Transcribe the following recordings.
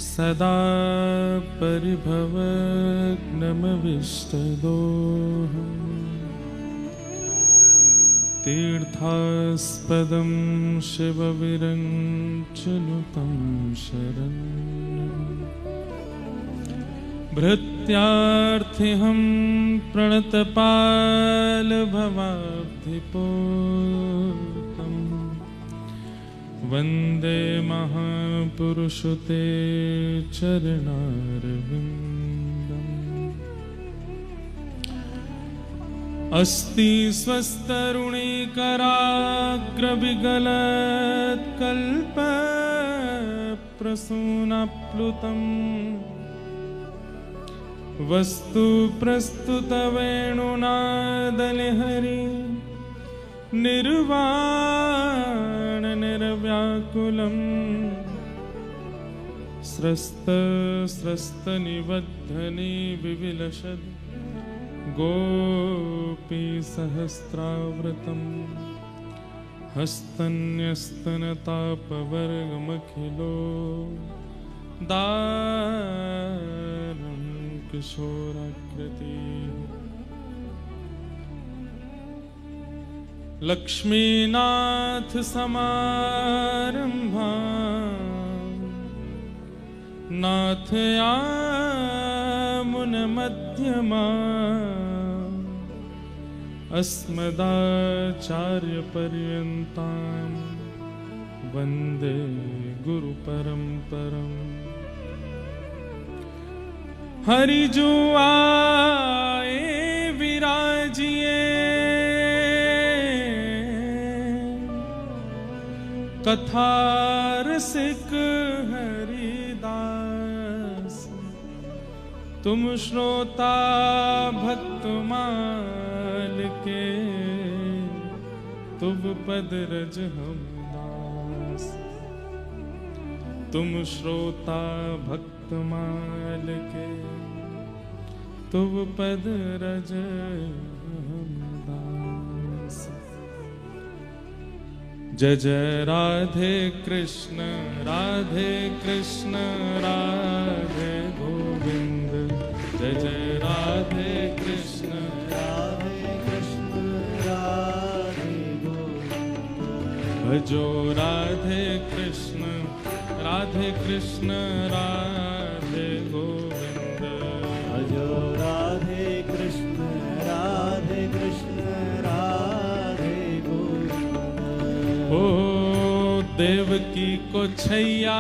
सदा परिभवग्नमविष्टदोहम् तीर्थास्पदं शिवविरञ्चनुतं शरण्यम् भृत्यार्थिहं प्रणतपालभवाब्धिपोतम् वन्दे महापुरुषुते चरणारविन्दम् अस्ति स्वस्तरुणीकराग्रविगलत्कल्पप्रसूनाप्लुतम् वस्तु प्रस्तुतवेणुनादलहरि निर्वाण निर्व्याकुलम् स्रस्तनिबद्धनि विविलसद् गोपीसहस्रावृतम् हस्तन्यस्तनतापवर्गमखिलो दारुं किशोराकृति लक्ष्मीनाथ समारंभा नाथयामुन मध्यमा अस्मदाचार्य पर्यन्तां वन्दे गुरु परम्परम् हरि जो आए विराजिए कथा रसिक हरिदास तुम श्रोता भक्तमाल के तुम पद रज हम दास तुम श्रोता भक्तमाल के तुम पद रज हम दास। जय जय राधे कृष्ण राधे गोविंद जय जय राधे कृष्ण राधे गोविंद भजो राधे कृष्ण राधे गोविंद भजो राधे कृष्ण राधे ओ देवकी को छैया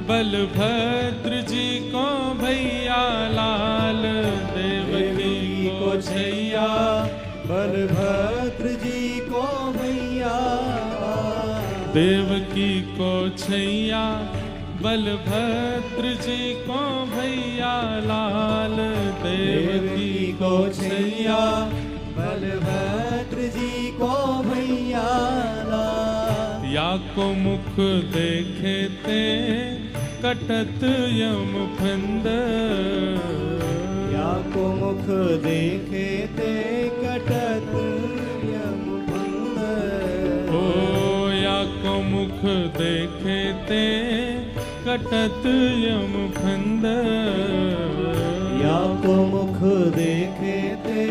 बलभद्र जी को भैया लाल देवकी को छैया बलभद्र जी को भैया देवकी को छैया बलभद्र जी को भैया लाल देवकी को छैया बलभद्र जी को भैया या को मुख देखे ते कटत यम फंद या को मुख देखे ते कटत यम फंद ओ या को मुख देखे ते कटत यम फंद या को मुख देखे ते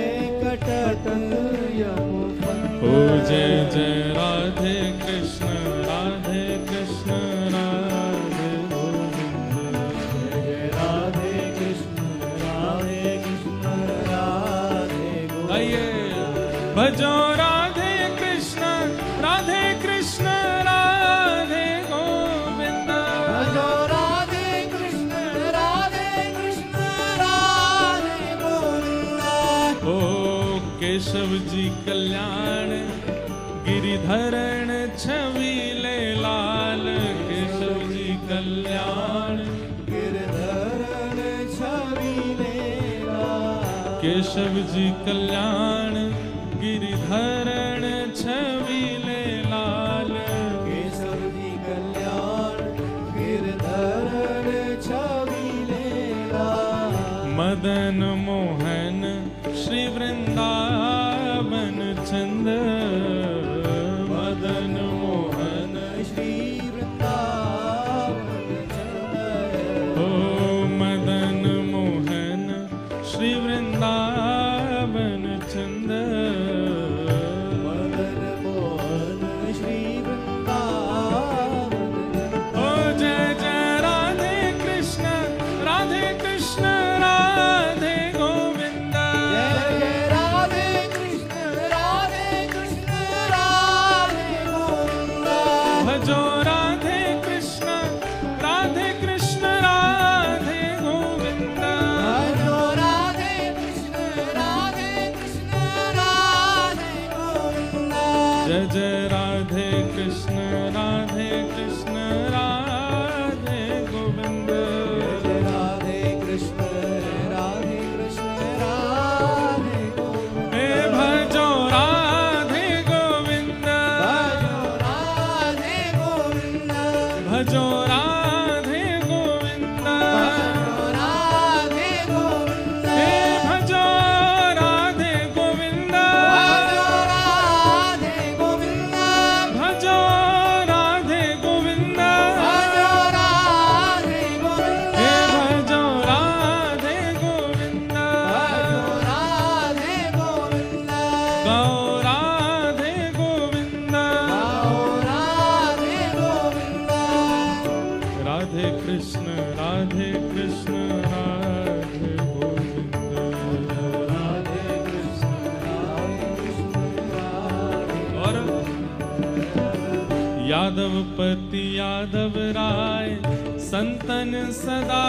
कटत यम फंद ओ जय जय राधे कृष्ण राधे गोविंद जय राधे कृष्ण राधे गोविंद आइए भजो राधे कृष्ण राधे गोविंद भजो राधे कृष्ण राधे गोविंद ओ केशव जी कल्याण गिरिधरण छविले लाल केशव जी कल्याण गिरधरण छविले लाल केशव जी कल्याण गिरिधरण छविले लाल केशव जी कल्याण गिरधरण छविले लाल मदन मोहन श्री वृंदावन चंद मदन मोहन श्री वृंदावन चंद राधे कृष्ण राधे कृष्ण राधे गोविंद। राधे कृष्ण राधे और यादवपति यादव राय संतन सदा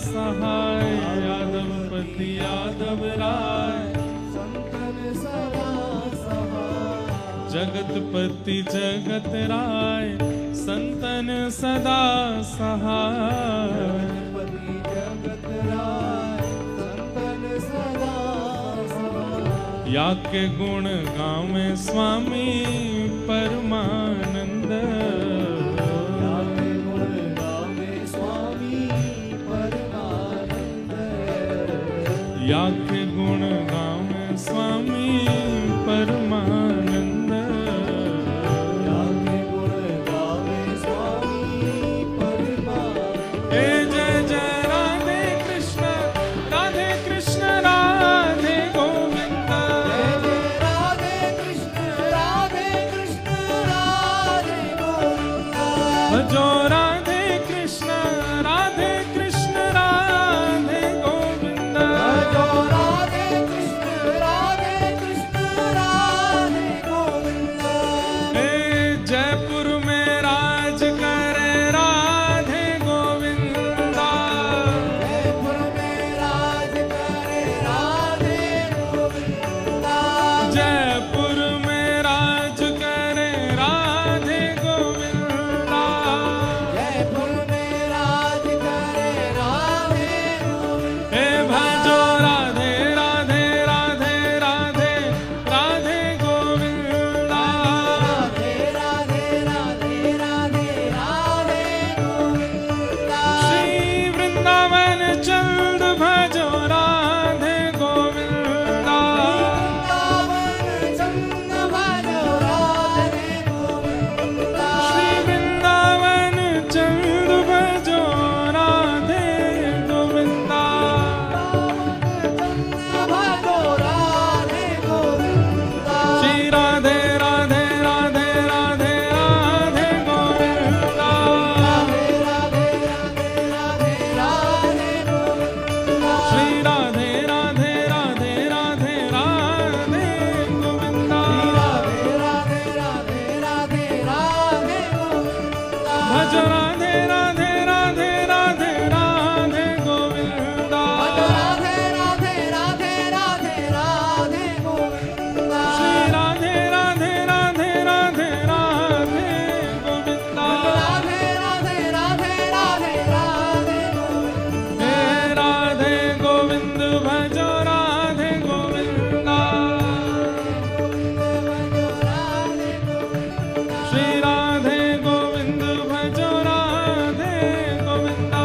सहाय। यादवपति यादव राय संतन सदा सहाय। जगतपति जगत राय संतन सदा सहाय। जगतपति जगत राय संतन सदा सहाय। या के गुण गावे स्वामी परमानंद। या के गुण गावे स्वामी परमानंद। या के गुण गावे स्वामी परमानंद। या के गुण गावे स्वामी परमानंद। हे जय जय राधे कृष्ण राधे गोविंद। जय जय राधे कृष्ण राधे गोविंद। भजो राधे कृष्ण राधे गोविंद। भजो राधे कृष्ण राधे गोविंद। हे जयपुर में राज करे राधे गोविंदा। जयपुर में राज करे राधे गोविंदा। जयपुर में राज करे राधे गोविंदा। जयपुर में राज करे राधे गोविंदा। हे भजो राधे राधे राधे राधे राधे गोविंदा। राधे राधे राधे राधे राधे गोविंदा। श्री वृंदावन चंद भजो राधे गोविंदा। वृंदावन चंद भजो राधे गोविंदा। श्री वृंदावन चंद भजो राधे गोविंदा। भजो राधे गोविंदा। श्री राधे राधे राधे राधे राधे गोविंदा। राधे राधे राधे राधे राधे गोविंदा। श्री राधे राधे राधे राधे राधे गोविंदा। राधे राधे राधे राधे राधे गोविंदा। भज राधे राधे राधे राधे राधे गोविंदा। भजो राधे राधे राधे राधे राधे गोविंदा। श्री राधे राधे राधे राधे राधे गोविंदा। राधे राधे राधे राधे राधे गोविंदा। हे राधे गोविंद भजो राधे गोविंदा। श्री राधे गोविंद भजो राधे गोविंदा।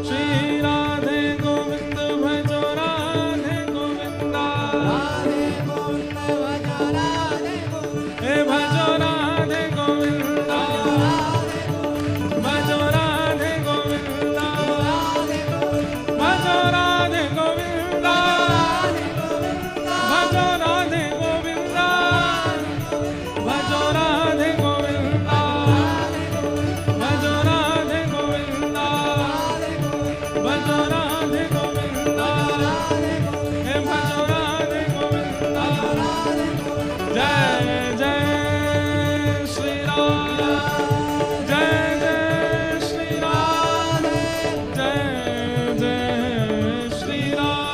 श्री राधे गोविंद भजो राधे गोविंदा। हे भजो राधे गोविंदा। भजो राधे गोविंदा। भजो राधे गोविंदा। भजो राधे गोविंदा। भजो राधे गोविंदा। भजो राधे गोविंदा। भजो राधे गोविंदा। हे भजो राधे गोविंदा। जय जय श्री राम। जय जय श्री राम। जय जय श्री राम।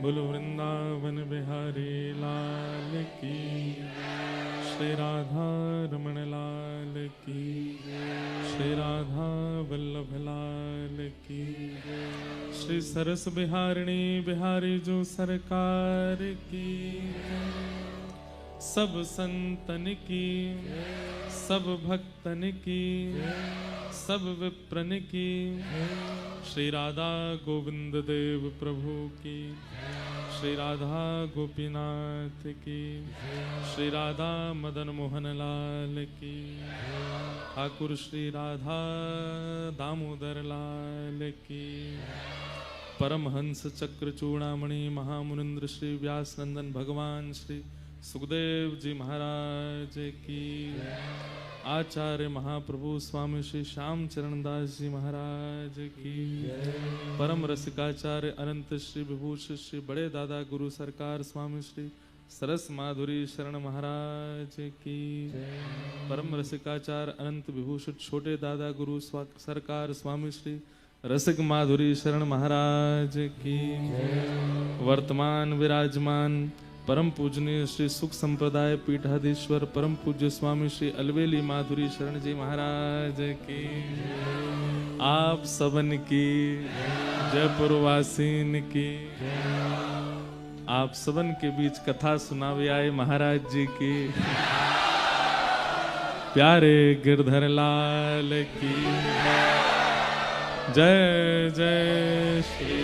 बोलो वृंदावन बिहारी लाल की। श्री राधा रमण लाल की। श्री राधा वल्लभ लाल की। श्री सरस बिहारिणी बिहारी जो सरकार की। सब संतन की सब भक्तन की सब विप्रन की। श्री राधा गोविंद देव प्रभु की। श्री राधा गोपीनाथ की। श्री राधा मदन मोहन लाल की। ठाकुर श्री राधा दामोदर लाल की। परमहंस चक्र चूड़ामणि महामुनिंद्र श्री व्यास नंदन भगवान श्री सुखदेव जी महाराज की, आचार्य महाप्रभु स्वामी श्री श्याम चरण दास जी महाराज की, परम रसिकाचार्य अनंत श्री विभूषित श्री बड़े दादा गुरु सरकार स्वामी श्री सरस माधुरी शरण महाराज की, परम रसिकाचार्य अनंत विभूषित छोटे दादा गुरु सरकार स्वामी श्री रसिक माधुरी शरण महाराज की, वर्तमान विराजमान परम पूजनीय श्री सुख संप्रदाय पीठाधीश्वर परम पूज्य स्वामी श्री अलवेली माधुरी शरण जी महाराज की, आप सबन की, जयपुर वासीन की, आप सबन के बीच कथा सुनावे आए महाराज जी की, प्यारे गिरधर लाल की जय जय श्री।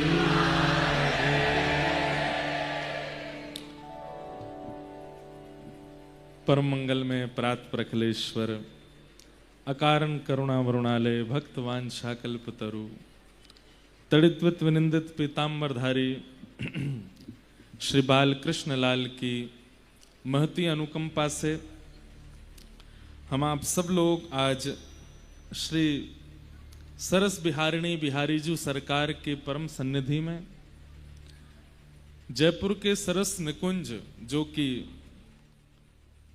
परम मंगल में प्रात प्रखलेश्वर अकारण करुणा वरुणालय भक्त वांछा कल्पतरु तड़ित्वित विनिंदित पीताम्बरधारी श्री बाल कृष्ण लाल की महती अनुकंपा से हम आप सब लोग आज श्री सरस बिहारिणी बिहारी जी सरकार के परम सन्निधि में जयपुर के सरस निकुंज, जो कि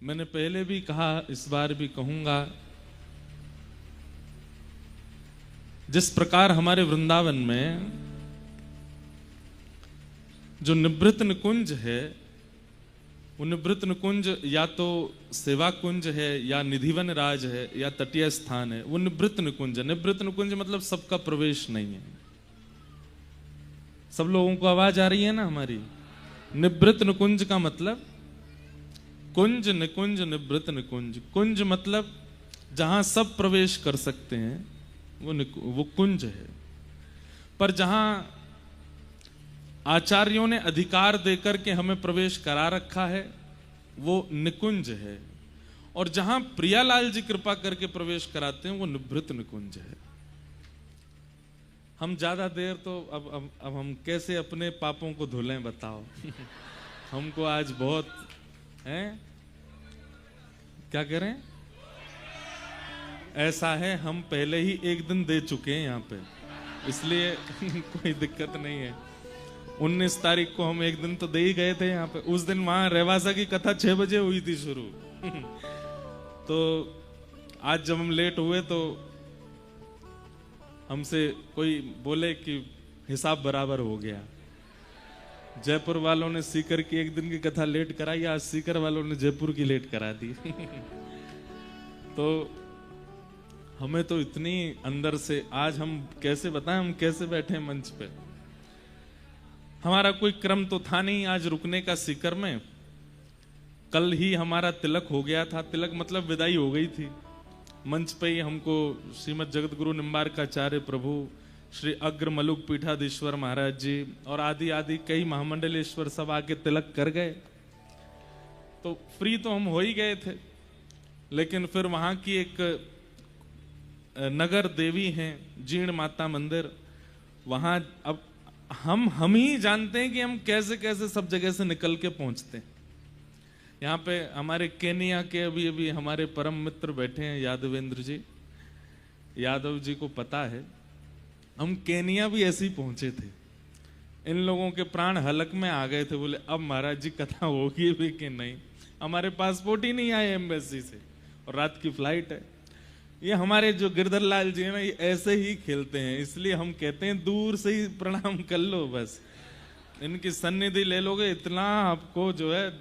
मैंने पहले भी कहा इस बार भी कहूंगा, जिस प्रकार हमारे वृंदावन में जो निवृत्त निकुंज है, वो निवृत्त निकुंज या तो सेवा कुंज है या निधिवन राज है या तटीय स्थान है, वो निवृत्त निकुंज है। निवृत्त निकुंज मतलब सबका प्रवेश नहीं है। सब लोगों को आवाज आ रही है ना हमारी? निवृत्त निकुंज का मतलब कुंज, निकुंज, निवृत्त निकुंज। कुंज मतलब जहां सब प्रवेश कर सकते हैं, वो कुंज है। पर जहां आचार्यों ने अधिकार देकर के हमें प्रवेश करा रखा है, वो निकुंज है। और जहां प्रियालाल जी कृपा करके प्रवेश कराते हैं, वो निवृत्त निकुंज है। हम ज्यादा देर तो अब हम कैसे अपने पापों को धुलें बताओ। हमको आज बहुत हैं, क्या करें? ऐसा है, हम पहले ही एक दिन दे चुके हैं यहाँ पे, इसलिए कोई दिक्कत नहीं है। 19 तारीख को हम एक दिन तो दे ही गए थे यहाँ पे। उस दिन वहां रेवासा की कथा 6 बजे हुई थी शुरू। तो आज जब हम लेट हुए तो हमसे कोई बोले कि हिसाब बराबर हो गया। जयपुर वालों ने सीकर की एक दिन की कथा लेट कराई, आज सीकर वालों ने जयपुर की लेट करा दी। तो हमें तो इतनी अंदर से आज हम कैसे बताएं, हम कैसे बैठे मंच पे। हमारा कोई क्रम तो था नहीं आज रुकने का सीकर में। कल ही हमारा तिलक हो गया था। तिलक मतलब विदाई हो गई थी। मंच पे ही हमको श्रीमद जगत गुरु निम्बारकाचार्य प्रभु श्री अग्र मलुक पीठाधीश्वर महाराज जी और आदि आदि कई महामंडलेश्वर सब आके तिलक कर गए। तो फ्री तो हम हो ही गए थे, लेकिन फिर वहां की एक नगर देवी हैं जीर्ण माता मंदिर, वहां अब हम ही जानते हैं कि हम कैसे कैसे सब जगह से निकल के पहुंचते हैं। यहाँ पे हमारे केनिया के अभी हमारे परम मित्र बैठे हैं यादवेंद्र जी, यादव जी को पता है हम केनिया भी ऐसे ही पहुंचे थे। इन लोगों के प्राण हलक में आ गए थे। बोले अब महाराज जी कथा होगी भी कि नहीं, हमारे पासपोर्ट ही नहीं आए एम्बेसी से और रात की फ्लाइट है। ये हमारे जो गिरधर लाल जी है ना, ये ऐसे ही खेलते हैं, इसलिए हम कहते हैं दूर से ही प्रणाम कर लो, बस इनकी सन्निधि ले लोगे, इतना आपको जो है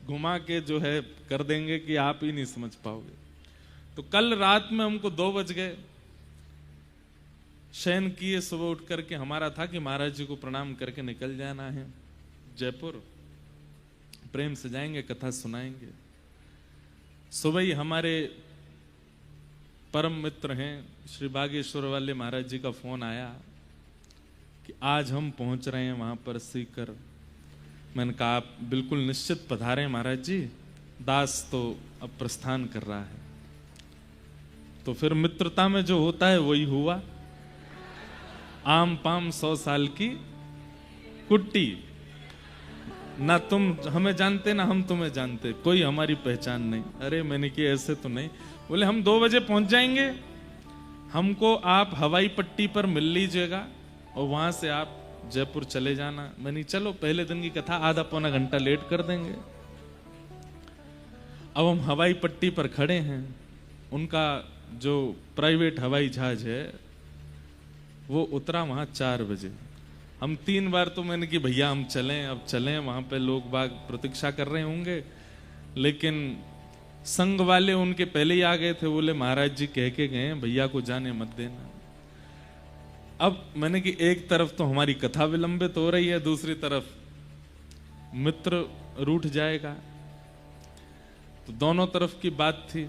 घुमा के जो है कर देंगे कि आप ही नहीं समझ पाओगे। तो कल रात में हमको 2 बज गए, शयन किए, सुबह उठ करके हमारा था कि महाराज जी को प्रणाम करके निकल जाना है जयपुर, प्रेम से जाएंगे, कथा सुनाएंगे। सुबह ही हमारे परम मित्र हैं श्री बागेश्वर वाले महाराज जी का फोन आया कि आज हम पहुंच रहे हैं वहां पर सीकर। मैंने कहा आप बिल्कुल निश्चित पधारें महाराज जी, दास तो अब प्रस्थान कर रहा है। तो फिर मित्रता में जो होता है वही हुआ। आम पाम 100 साल की कुट्टी, ना तुम हमें जानते ना हम तुम्हें जानते, कोई हमारी पहचान नहीं। अरे मैंने कि ऐसे तो नहीं। बोले हम 2 बजे पहुंच जाएंगे, हमको आप हवाई पट्टी पर मिल लीजिएगा और वहां से आप जयपुर चले जाना। मैंने चलो पहले दिन की कथा आधा पौना घंटा लेट कर देंगे। अब हम हवाई पट्टी पर खड़े हैं, उनका जो प्राइवेट हवाई जहाज है वो उतरा वहां 4 बजे। हम 3 बार तो मैंने कि भैया हम चलें, अब चलें, वहां पे लोग बाग प्रतीक्षा कर रहे होंगे, लेकिन संघ वाले उनके पहले ही आ गए थे। बोले महाराज जी कह के गए भैया को जाने मत देना। अब मैंने कि एक तरफ तो हमारी कथा विलंबित हो रही है, दूसरी तरफ मित्र रूठ जाएगा, तो दोनों तरफ की बात थी,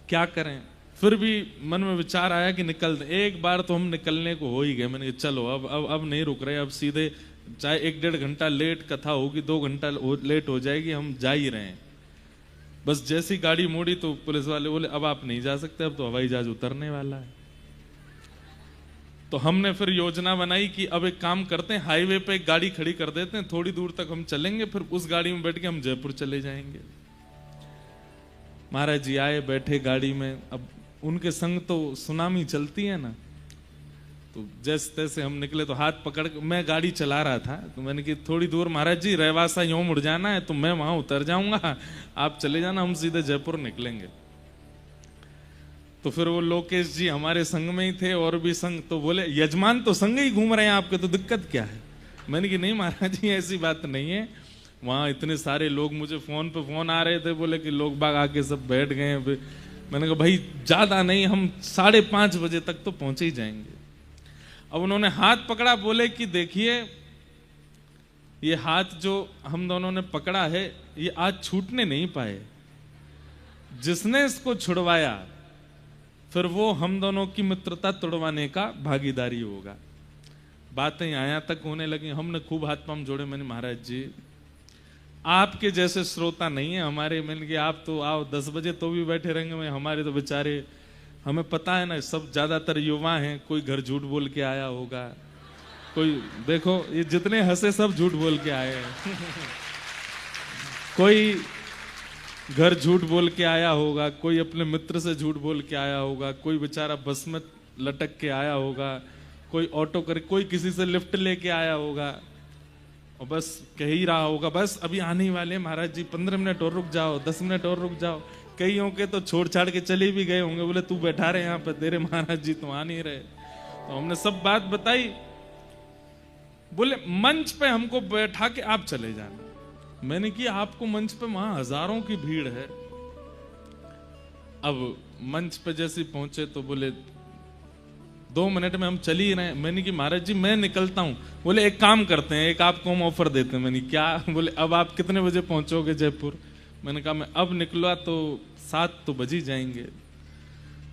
क्या करें। फिर भी मन में विचार आया कि निकल दें। एक बार तो हम निकलने को हो ही गए। मैंने कहा चलो अब नहीं रुक रहे, अब सीधे चाहे 1-1.5 घंटा लेट कथा होगी, 2 घंटा लेट हो जाएगी, हम जा ही रहे हैं। बस जैसी गाड़ी मोड़ी तो पुलिस वाले बोले अब आप नहीं जा सकते, अब तो हवाई जहाज उतरने वाला है। तो हमने फिर योजना बनाई कि अब एक काम करते हैं, हाईवे पे एक गाड़ी खड़ी कर देते हैं, थोड़ी दूर तक हम चलेंगे, फिर उस गाड़ी में बैठ के हम जयपुर चले जाएंगे। महाराज जी आए, बैठे गाड़ी में। अब उनके संग तो सुनामी चलती है ना, तो जैसे तैसे हम निकले। तो हाथ पकड़ के मैं गाड़ी चला रहा था, तो मैंने कि थोड़ी दूर महाराज जी रहवासा यूं मुड़ जाना है, तो मैं वहां उतर जाऊंगा, आप चले जाना, हम सीधे जयपुर निकलेंगे। तो फिर वो लोकेश जी हमारे संग में ही थे, और भी संग, तो बोले यजमान तो संग ही घूम रहे हैं आपके, तो दिक्कत क्या है। मैंने कि नहीं महाराज जी ऐसी बात नहीं है, वहां इतने सारे लोग, मुझे फोन पे फोन आ रहे थे, बोले कि लोग बाग आके सब बैठ गए हैं। मैंने कहा भाई ज्यादा नहीं, हम 5:30 बजे तक तो पहुंचे ही जाएंगे। अब उन्होंने हाथ पकड़ा, बोले कि देखिए ये हाथ जो हम दोनों ने पकड़ा है ये आज छूटने नहीं पाए, जिसने इसको छुड़वाया फिर वो हम दोनों की मित्रता तोड़वाने का भागीदारी होगा। बातें आया तक होने लगी, हमने खूब हाथ पांव जोड़े। मैंने महाराज जी आपके जैसे श्रोता नहीं है हमारे, मैंने कि आप तो आओ 10 बजे तो भी बैठे रहेंगे, मैं हमारे तो बेचारे, हमें पता है ना सब ज्यादातर युवा हैं, कोई घर झूठ बोल के आया होगा, कोई देखो ये जितने हंसे सब झूठ बोल के आए हैं कोई घर झूठ बोल के आया होगा, कोई अपने मित्र से झूठ बोल के आया होगा, कोई बेचारा बस में लटक के आया होगा, कोई ऑटो कर, कोई किसी से लिफ्ट लेके आया होगा, और बस कह ही रहा होगा बस अभी आने ही वाले महाराज जी, 15 मिनट और रुक जाओ, 10 मिनट और रुक जाओ। कई होंगे तो छोड़ छाड़ के चले भी गए होंगे, बोले तू बैठा रहे यहाँ पे, तेरे महाराज जी तो आ नहीं रहे। तो हमने सब बात बताई। बोले मंच पे हमको बैठा के आप चले जाना। मैंने कि आपको मंच पे वहां हजारों की भीड़ है। अब मंच पे जैसे पहुंचे तो बोले 2 मिनट में हम चल ही रहे। मैंने कि महाराज जी मैं निकलता हूं। बोले एक काम करते हैं, एक आपको हम ऑफर देते हैं। मैंने क्या? बोले अब आप कितने बजे पहुंचोगे जयपुर? मैंने कहा मैं अब निकला तो 7 तो बज ही जाएंगे।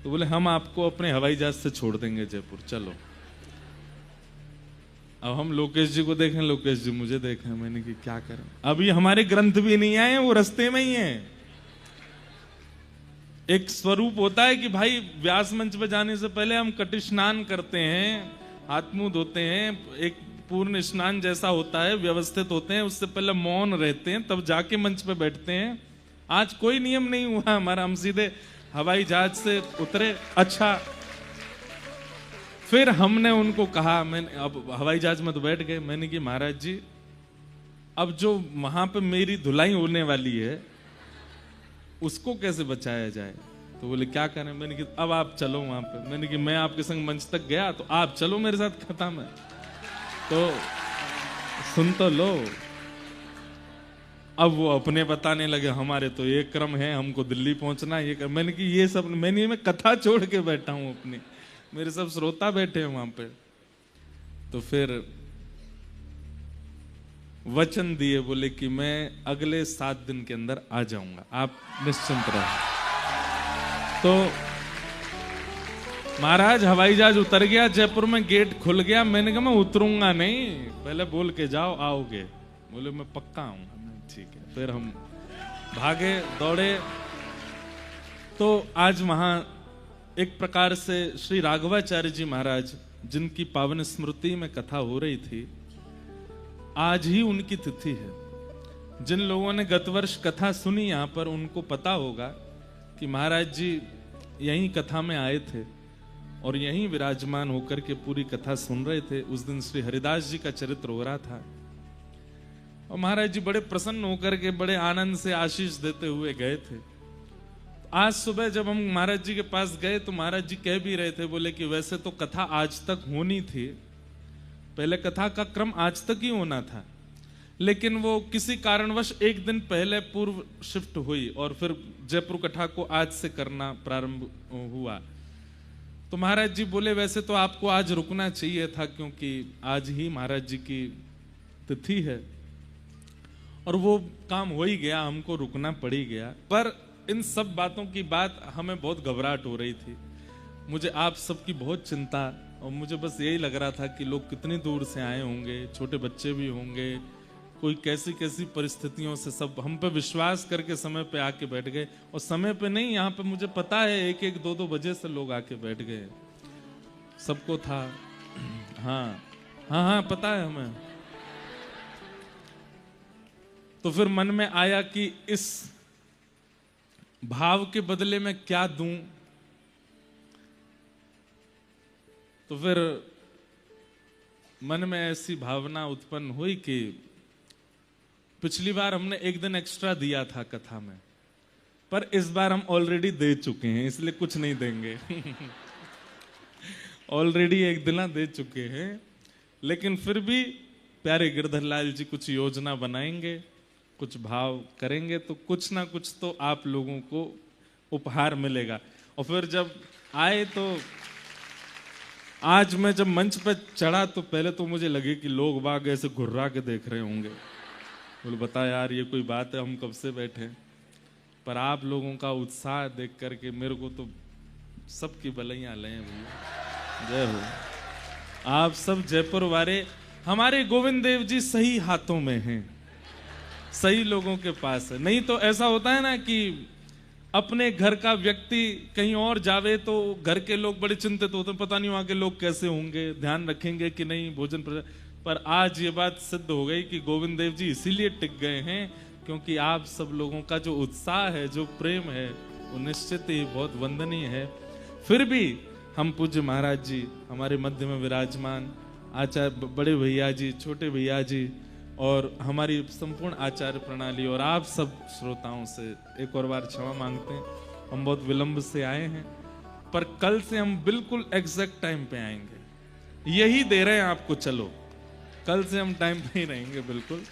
तो बोले हम आपको अपने हवाई जहाज से छोड़ देंगे जयपुर, चलो। अब हम लोकेश जी को देखें, लोकेश जी मुझे देखें। मैंने कि क्या करें, अभी हमारे ग्रंथ भी नहीं आए, वो रास्ते में ही हैं। एक स्वरूप होता है कि भाई व्यास मंच पे जाने से पहले हम कटी स्नान करते हैं, हाथ मुंह धोते हैं, एक पूर्ण स्नान जैसा होता है, व्यवस्थित होते हैं, उससे पहले मौन रहते हैं, तब जाके मंच पे बैठते हैं। आज कोई नियम नहीं हुआ हमारा, हम सीधे हवाई जहाज से उतरे। अच्छा, फिर हमने उनको कहा, मैंने अब हवाई जहाज में तो बैठ गए। मैंने कि महाराज जी अब जो वहां पे मेरी धुलाई होने वाली है उसको कैसे बचाया जाए? तो बोले क्या करें? मैंने कि अब आप चलो वहां पे। मैंने कि मैं आपके संग मंच तक गया तो आप चलो मेरे साथ, खत्म है। तो सुन तो लो। अब वो अपने बताने लगे हमारे तो ये क्रम है, हमको दिल्ली पहुंचना है, ये क्रम। मैंने कि ये सब मैं कथा छोड़ के बैठा हूं अपनी, मेरे सब श्रोता बैठे हैं वहां पे। तो फिर वचन दिए, बोले कि मैं अगले 7 दिन के अंदर आ जाऊंगा, आप निश्चिंत रहो। तो महाराज हवाई जहाज उतर गया, जयपुर में गेट खुल गया। मैंने कहा मैं उतरूंगा नहीं, पहले बोल के जाओ आओगे। बोले मैं पक्का आऊंगा। ठीक है। फिर हम भागे दौड़े। तो आज वहां एक प्रकार से श्री राघवाचार्य जी महाराज, जिनकी पावन स्मृति में कथा हो रही थी, आज ही उनकी तिथि है। जिन लोगों ने गत वर्ष कथा सुनी यहाँ पर, उनको पता होगा कि महाराज जी यहीं कथा में आए थे और यहीं विराजमान होकर के पूरी कथा सुन रहे थे। उस दिन श्री हरिदास जी का चरित्र हो रहा था और महाराज जी बड़े प्रसन्न होकर के बड़े आनंद से आशीष देते हुए गए थे। आज सुबह जब हम महाराज जी के पास गए तो महाराज जी कह भी रहे थे, बोले कि वैसे तो कथा आज तक होनी थी, पहले कथा का क्रम आज तक ही होना था, लेकिन वो किसी कारणवश एक दिन पहले पूर्व शिफ्ट हुई और फिर जयपुर कथा को आज से करना प्रारंभ हुआ। तो महाराज जी बोले वैसे तो आपको आज रुकना चाहिए था, क्योंकि आज ही महाराज जी की तिथि है और वो काम हो ही गया, हमको रुकना पड़ ही गया। पर इन सब बातों की बात हमें बहुत घबराहट हो रही थी। मुझे आप सबकी बहुत चिंता, और मुझे बस यही लग रहा था कि लोग कितनी दूर से आए होंगे, छोटे बच्चे भी होंगे, कोई कैसी कैसी परिस्थितियों से सब हम पे विश्वास करके समय पे आके बैठ गए। और समय पे नहीं, यहाँ पे मुझे पता है 1-1, 2-2 बजे से लोग आके बैठ गए, सबको था। हाँ हाँ हाँ, पता है हमें। तो फिर मन में आया कि इस भाव के बदले में क्या दूं। तो फिर मन में ऐसी भावना उत्पन्न हुई कि पिछली बार हमने एक दिन एक्स्ट्रा दिया था कथा में, पर इस बार हम ऑलरेडी दे चुके हैं, इसलिए कुछ नहीं देंगे। ऑलरेडी एक दिन दे चुके हैं, लेकिन फिर भी प्यारे गिरधर लाल जी कुछ योजना बनाएंगे, कुछ भाव करेंगे, तो कुछ ना कुछ तो आप लोगों को उपहार मिलेगा। और फिर जब आए तो आज मैं जब मंच पर चढ़ा तो पहले तो मुझे लगे कि लोग बाग ऐसे घुर्रा के देख रहे होंगे, बोले बता यार ये कोई बात है, हम कब से बैठे। पर आप लोगों का उत्साह देख करके मेरे को तो सबकी बलैया ले भैया, जय हो। आप सब जयपुर वाले, हमारे गोविंद देव जी सही हाथों में हैं, सही लोगों के पास है। नहीं तो ऐसा होता है ना कि अपने घर का व्यक्ति कहीं और जावे तो घर के लोग बड़े चिंतित होते हैं, पता नहीं वहां के लोग कैसे होंगे, ध्यान रखेंगे कि नहीं भोजन। पर आज ये बात सिद्ध हो गई कि गोविंद देव जी इसीलिए टिक गए हैं क्योंकि आप सब लोगों का जो उत्साह है, जो प्रेम है, वो निश्चित ही बहुत वंदनीय है। फिर भी हम पूज्य महाराज जी हमारे मध्य में विराजमान, आचार्य बड़े भैया जी, छोटे भैया जी और हमारी संपूर्ण आचार्य प्रणाली और आप सब श्रोताओं से एक और बार क्षमा मांगते हैं। हम बहुत विलंब से आए हैं, पर कल से हम बिल्कुल एग्जैक्ट टाइम पे आएंगे, यही दे रहे हैं आपको। चलो कल से हम टाइम पे ही रहेंगे, बिल्कुल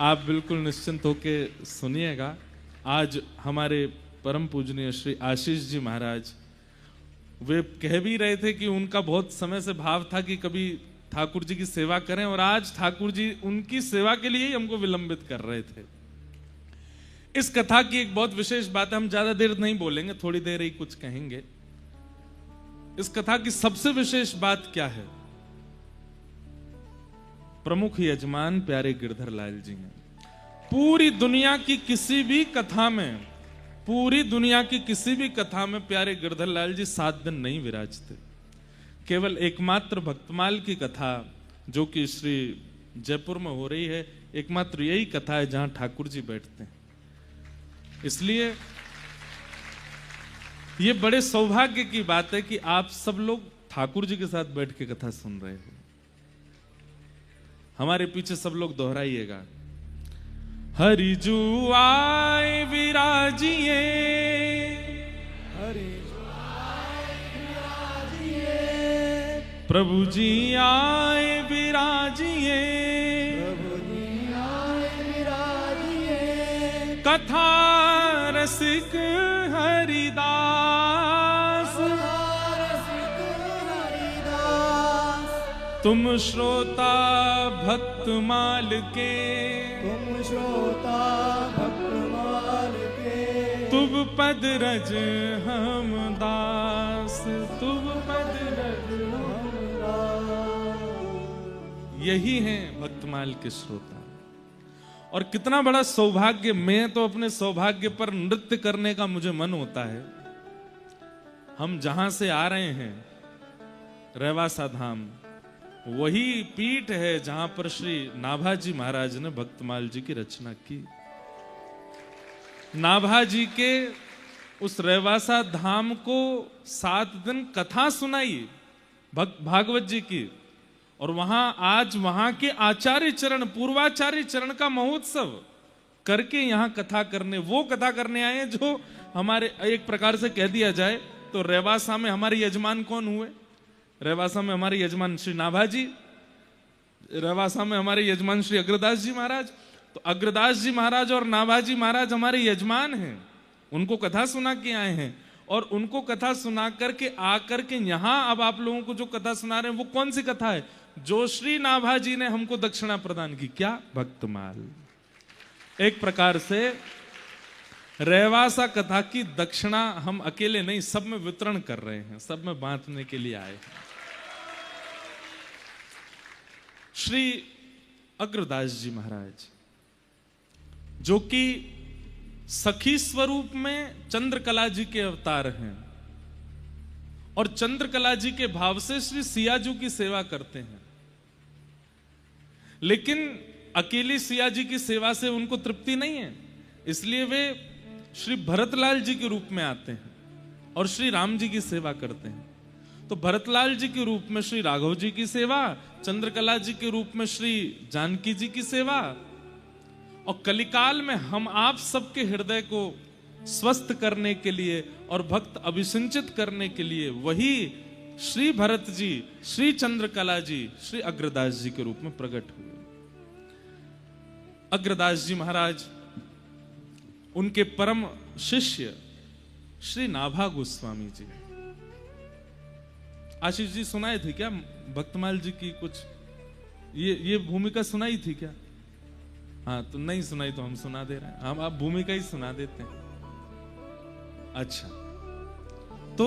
आप बिल्कुल निश्चिंत होके सुनिएगा। आज हमारे परम पूजनीय श्री आशीष जी महाराज, वे कह भी रहे थे कि उनका बहुत समय से भाव था कि कभी ठाकुर जी की सेवा करें, और आज ठाकुर जी उनकी सेवा के लिए ही हमको विलंबित कर रहे थे। इस कथा की एक बहुत विशेष बात है, हम ज्यादा देर नहीं बोलेंगे, थोड़ी देर ही कुछ कहेंगे। इस कथा की सबसे विशेष बात क्या है? प्रमुख यजमान प्यारे गिरधर लाल जी हैं। पूरी दुनिया की किसी भी कथा में, पूरी दुनिया की किसी भी कथा में प्यारे गिरधर लाल जी 7 दिन नहीं विराजते। केवल एकमात्र भक्तमाल की कथा जो कि श्री जयपुर में हो रही है, एकमात्र यही कथा है जहां ठाकुर जी बैठते हैं। इसलिए ये बड़े सौभाग्य की बात है कि आप सब लोग ठाकुर जी के साथ बैठ के कथा सुन रहे हो। हमारे पीछे सब लोग दोहराइएगा, हरिजू आए विराजिए, हरिजू आए विराजिए, प्रभु जी आए विराजिए, प्रभु जी आए विराजिए, कथा रसिक हरिदास, रसिक हरिदास, तुम श्रोता भक्तमाल के, तुम श्रोता भक्तमाल के, तुम पद रज हम दास, तुम पद रज हम दास। यही हैं भक्तमाल के श्रोता। और कितना बड़ा सौभाग्य, मैं तो अपने सौभाग्य पर नृत्य करने का मुझे मन होता है। हम जहां से आ रहे हैं, रेवासा धाम, वही पीठ है जहां पर श्री नाभाजी महाराज ने भक्तमाल जी की रचना की। नाभाजी के उस रेवासा धाम को 7 दिन कथा सुनाई भागवत जी की, और वहां आज वहां के आचार्य चरण, पूर्वाचार्य चरण का महोत्सव करके यहां कथा करने, वो कथा करने आए हैं जो हमारे, एक प्रकार से कह दिया जाए तो रेवासा में हमारे यजमान कौन हुए? रेवासा में हमारे यजमान श्री नाभाजी, रेवासा में हमारे यजमान श्री अग्रदास जी महाराज। तो अग्रदास जी महाराज और नाभाजी महाराज हमारे यजमान हैं, उनको कथा सुना के आए हैं, और उनको कथा सुना करके आकर के यहां अब आप लोगों को जो कथा सुना रहे हैं वो कौन सी कथा है? जो श्री नाभाजी ने हमको दक्षिणा प्रदान की। क्या? भक्तमाल। एक प्रकार से रेवासा कथा की दक्षिणा हम अकेले नहीं, सब में वितरण कर रहे हैं, सब में बांटने के लिए आए हैं। श्री अग्रदास जी महाराज जो कि सखी स्वरूप में चंद्रकला जी के अवतार हैं, और चंद्रकला जी के भाव से श्री सियाजू की सेवा करते हैं, लेकिन अकेली सिया जी की सेवा से उनको तृप्ति नहीं है, इसलिए वे श्री भरतलाल जी के रूप में आते हैं और श्री राम जी की सेवा करते हैं। तो भरतलाल जी के रूप में श्री राघव जी की सेवा, चंद्रकला जी के रूप में श्री जानकी जी की सेवा, और कलिकाल में हम आप सबके हृदय को स्वस्थ करने के लिए और भक्त अभिसिंचित करने के लिए वही श्री भरत जी, श्री चंद्रकला जी, श्री अग्रदास जी के रूप में प्रकट हुए। अग्रदास जी महाराज, उनके परम शिष्य श्री नाभा गोस्वामी जी। आशीष जी सुनाए थे क्या भक्तमाल जी की कुछ ये भूमिका सुनाई थी क्या? हाँ, तो नहीं सुनाई तो हम सुना दे रहे हैं, हम आप भूमिका ही सुना देते हैं। अच्छा, तो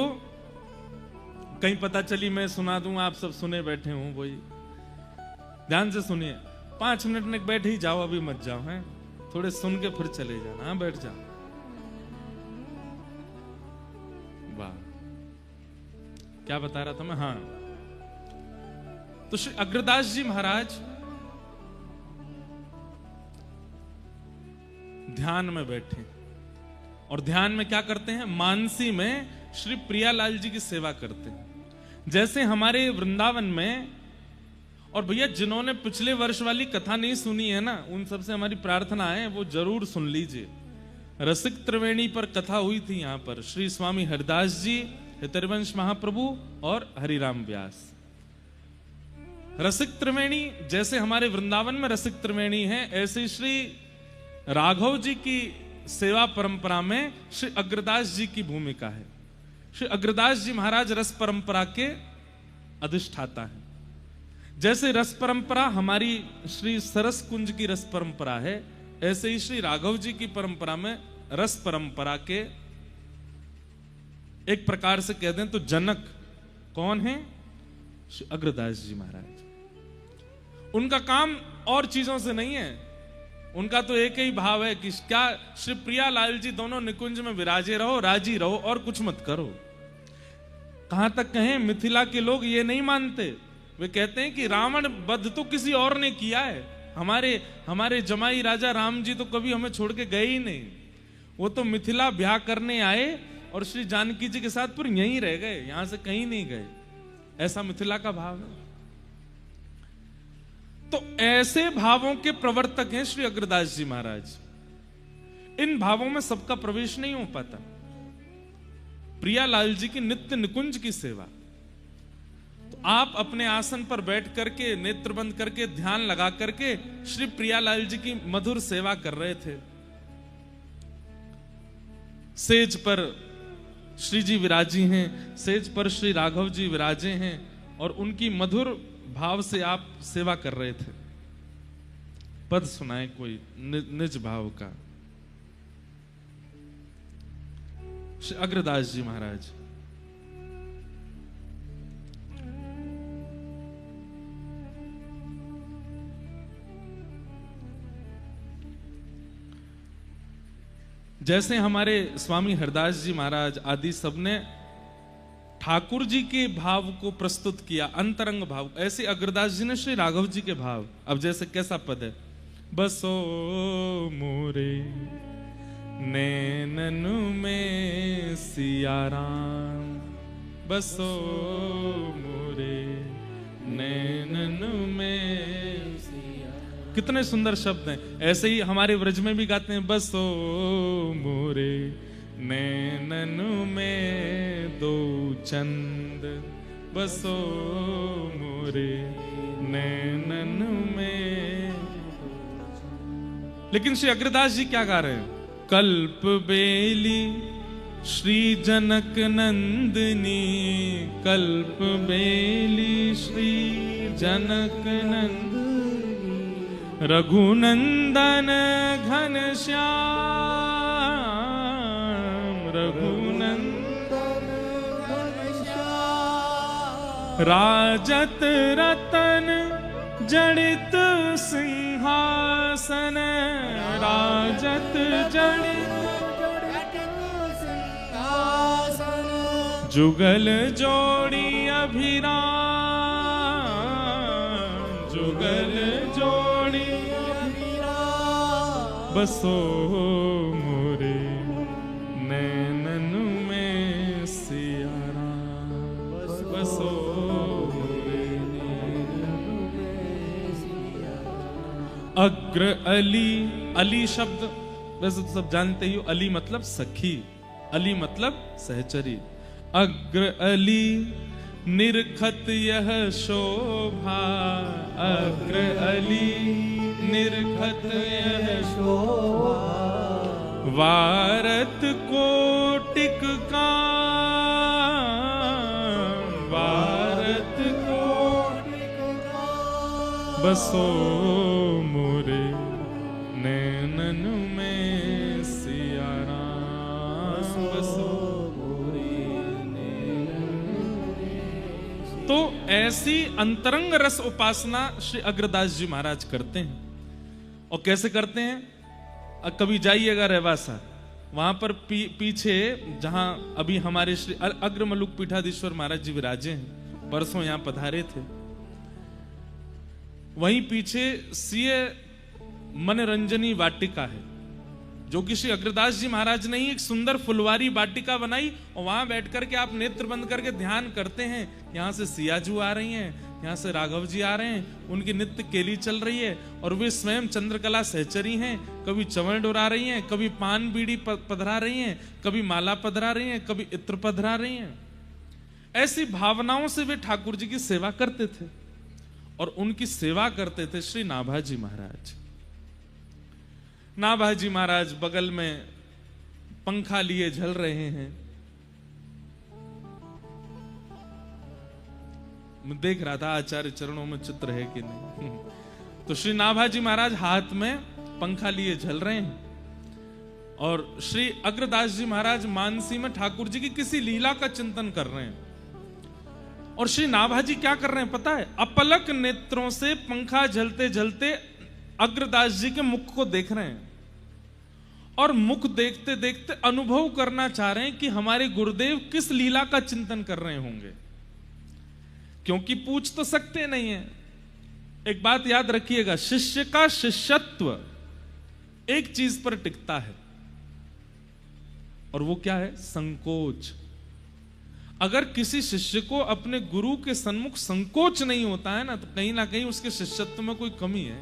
कहीं पता चली मैं सुना दूं, आप सब सुने बैठे हूं, वही ध्यान से सुनिए। 5 मिनट में बैठे ही जाओ, अभी मत जाओ, हैं थोड़े सुन के फिर चले जाना। हाँ, बैठ जाओ। वाह, क्या बता रहा था मैं? हाँ, तो श्री अग्रदास जी महाराज ध्यान में बैठे, और ध्यान में क्या करते हैं? मानसी में श्री प्रियालाल जी की सेवा करते हैं। जैसे हमारे वृंदावन में, और भैया जिन्होंने पिछले वर्ष वाली कथा नहीं सुनी है ना, उन सबसे हमारी प्रार्थना है वो जरूर सुन लीजिए। रसिक त्रिवेणी पर कथा हुई थी यहाँ पर, श्री स्वामी हरिदास जी, हितरवंश महाप्रभु और हरिराम व्यास। रसिक त्रिवेणी, जैसे हमारे वृंदावन में रसिक त्रिवेणी है, ऐसे श्री राघव जी की सेवा परंपरा में श्री अग्रदास जी की भूमिका है। श्री अग्रदास जी महाराज रस परंपरा के अधिष्ठाता हैं। जैसे रस परंपरा हमारी श्री सरस कुंज की रस परंपरा है, ऐसे ही श्री राघव जी की परंपरा में रस परंपरा के एक प्रकार से कह दें तो जनक कौन है? श्री अग्रदास जी महाराज। उनका काम और चीजों से नहीं है, उनका तो एक ही भाव है कि क्या श्री प्रियालाल जी दोनों निकुंज में विराजे रहो, राजी रहो और कुछ मत करो। कहां तक कहें, मिथिला के लोग ये नहीं मानते, वे कहते हैं कि रावण वध तो किसी और ने किया है, हमारे जमाई राजा राम जी तो कभी हमें छोड़ के गए ही नहीं, वो तो मिथिला ब्याह करने आए और श्री जानकी जी के साथ फिर यहीं रह गए, यहां से कहीं नहीं गए। ऐसा मिथिला का भाव है। तो ऐसे भावों के प्रवर्तक हैं श्री अग्रदास जी महाराज। इन भावों में सबका प्रवेश नहीं हो पाता। प्रियालाल जी की नित्य निकुंज की सेवा, तो आप अपने आसन पर बैठ करके नेत्र बंद करके ध्यान लगा करके श्री प्रियालाल जी की मधुर सेवा कर रहे थे। सेज पर श्री जी विराजी हैं, सेज पर श्री राघव जी विराजे हैं, और उनकी मधुर भाव से आप सेवा कर रहे थे। पद सुनाए कोई निज भाव का। श्री अग्रदास जी महाराज। जैसे हमारे स्वामी हरदास जी महाराज आदि सबने ठाकुर जी के भाव को प्रस्तुत किया, अंतरंग भाव। ऐसे अग्रदास जी ने श्री राघव जी के भाव, अब जैसे कैसा पद है, बसो मोरे नैनन में सिया राम, बसो मोरे नैनन में सिया। कितने सुंदर शब्द हैं। ऐसे ही हमारे व्रज में भी गाते हैं, बसो मोरे नैनन में दो चंद, बसो मोरे नैनन में। लेकिन श्री अग्रदास जी क्या गा रहे हैं, कल्प बेली श्री जनक नंदिनी, कल्प बेली श्री जनक नंदिनी, रघुनंदन घन श्याम, रघुनंदन घन श्याम, राजत रतन जड़ित सिंहासन, राजत जड़ित सिंहासन, जुगल जोड़ी अभिराम, जुगल जोड़ी अभिराम, बसो मोरे नैनन में सिया राम, बसो अग्र अली। अली शब्द वैसे तो सब जानते ही हो, अली मतलब सखी, अली मतलब सहचरी। अग्र अली निरखत यह शोभा, अग्र अली निरखत यह शोभा, वारत कोटिक काम, वारत कोटिक काम, बसो मोरे नैनन में सिया राम, बसो मोरे नैनन में। तो ऐसी अंतरंग रस उपासना श्री अग्रदास जी महाराज करते हैं। और कैसे करते हैं, कभी जाइएगा रेवासा, वहां पर पीछे जहां अभी हमारे श्री अग्रमलुक पीठाधीश्वर महाराज जी विराजे हैं, परसों यहां पधारे थे, वहीं पीछे सीए मनरंजनी वाटिका है, जो कि श्री अग्रदास जी महाराज ने ही एक सुंदर फुलवारी वाटिका बनाई। और वहां बैठ करके आप नेत्र बंद करके ध्यान करते हैं, यहां से सियाजू आ रही हैं, यहाँ से राघव जी आ रहे हैं, उनकी नित्य केली चल रही है, और वे स्वयं चंद्रकला सहचरी हैं, कभी चवण डोरा रही हैं, कभी पान बीड़ी पधरा रही हैं, कभी माला पधरा रही हैं, कभी इत्र पधरा रही हैं। ऐसी भावनाओं से वे ठाकुर जी की सेवा करते थे। और उनकी सेवा करते थे श्री नाभाजी महाराज। नाभाजी महाराज बगल में पंखा लिए झल रहे हैं। मैं देख रहा था आचार्य चरणों में चित्र है कि नहीं। तो श्री नाभाजी महाराज हाथ में पंखा लिए झल रहे हैं, और श्री अग्रदास जी महाराज मानसी में ठाकुर जी की किसी लीला का चिंतन कर रहे हैं। और श्री नाभाजी क्या कर रहे हैं पता है, अपलक नेत्रों से पंखा झलते झलते अग्रदास जी के मुख को देख रहे हैं, और मुख देखते देखते अनुभव करना चाह रहे हैं कि हमारे गुरुदेव किस लीला का चिंतन कर रहे होंगे, क्योंकि पूछ तो सकते नहीं है। एक बात याद रखिएगा, शिष्य का शिष्यत्व एक चीज पर टिकता है, और वो क्या है, संकोच। अगर किसी शिष्य को अपने गुरु के सन्मुख संकोच नहीं होता है ना कहीं उसके शिष्यत्व में कोई कमी है।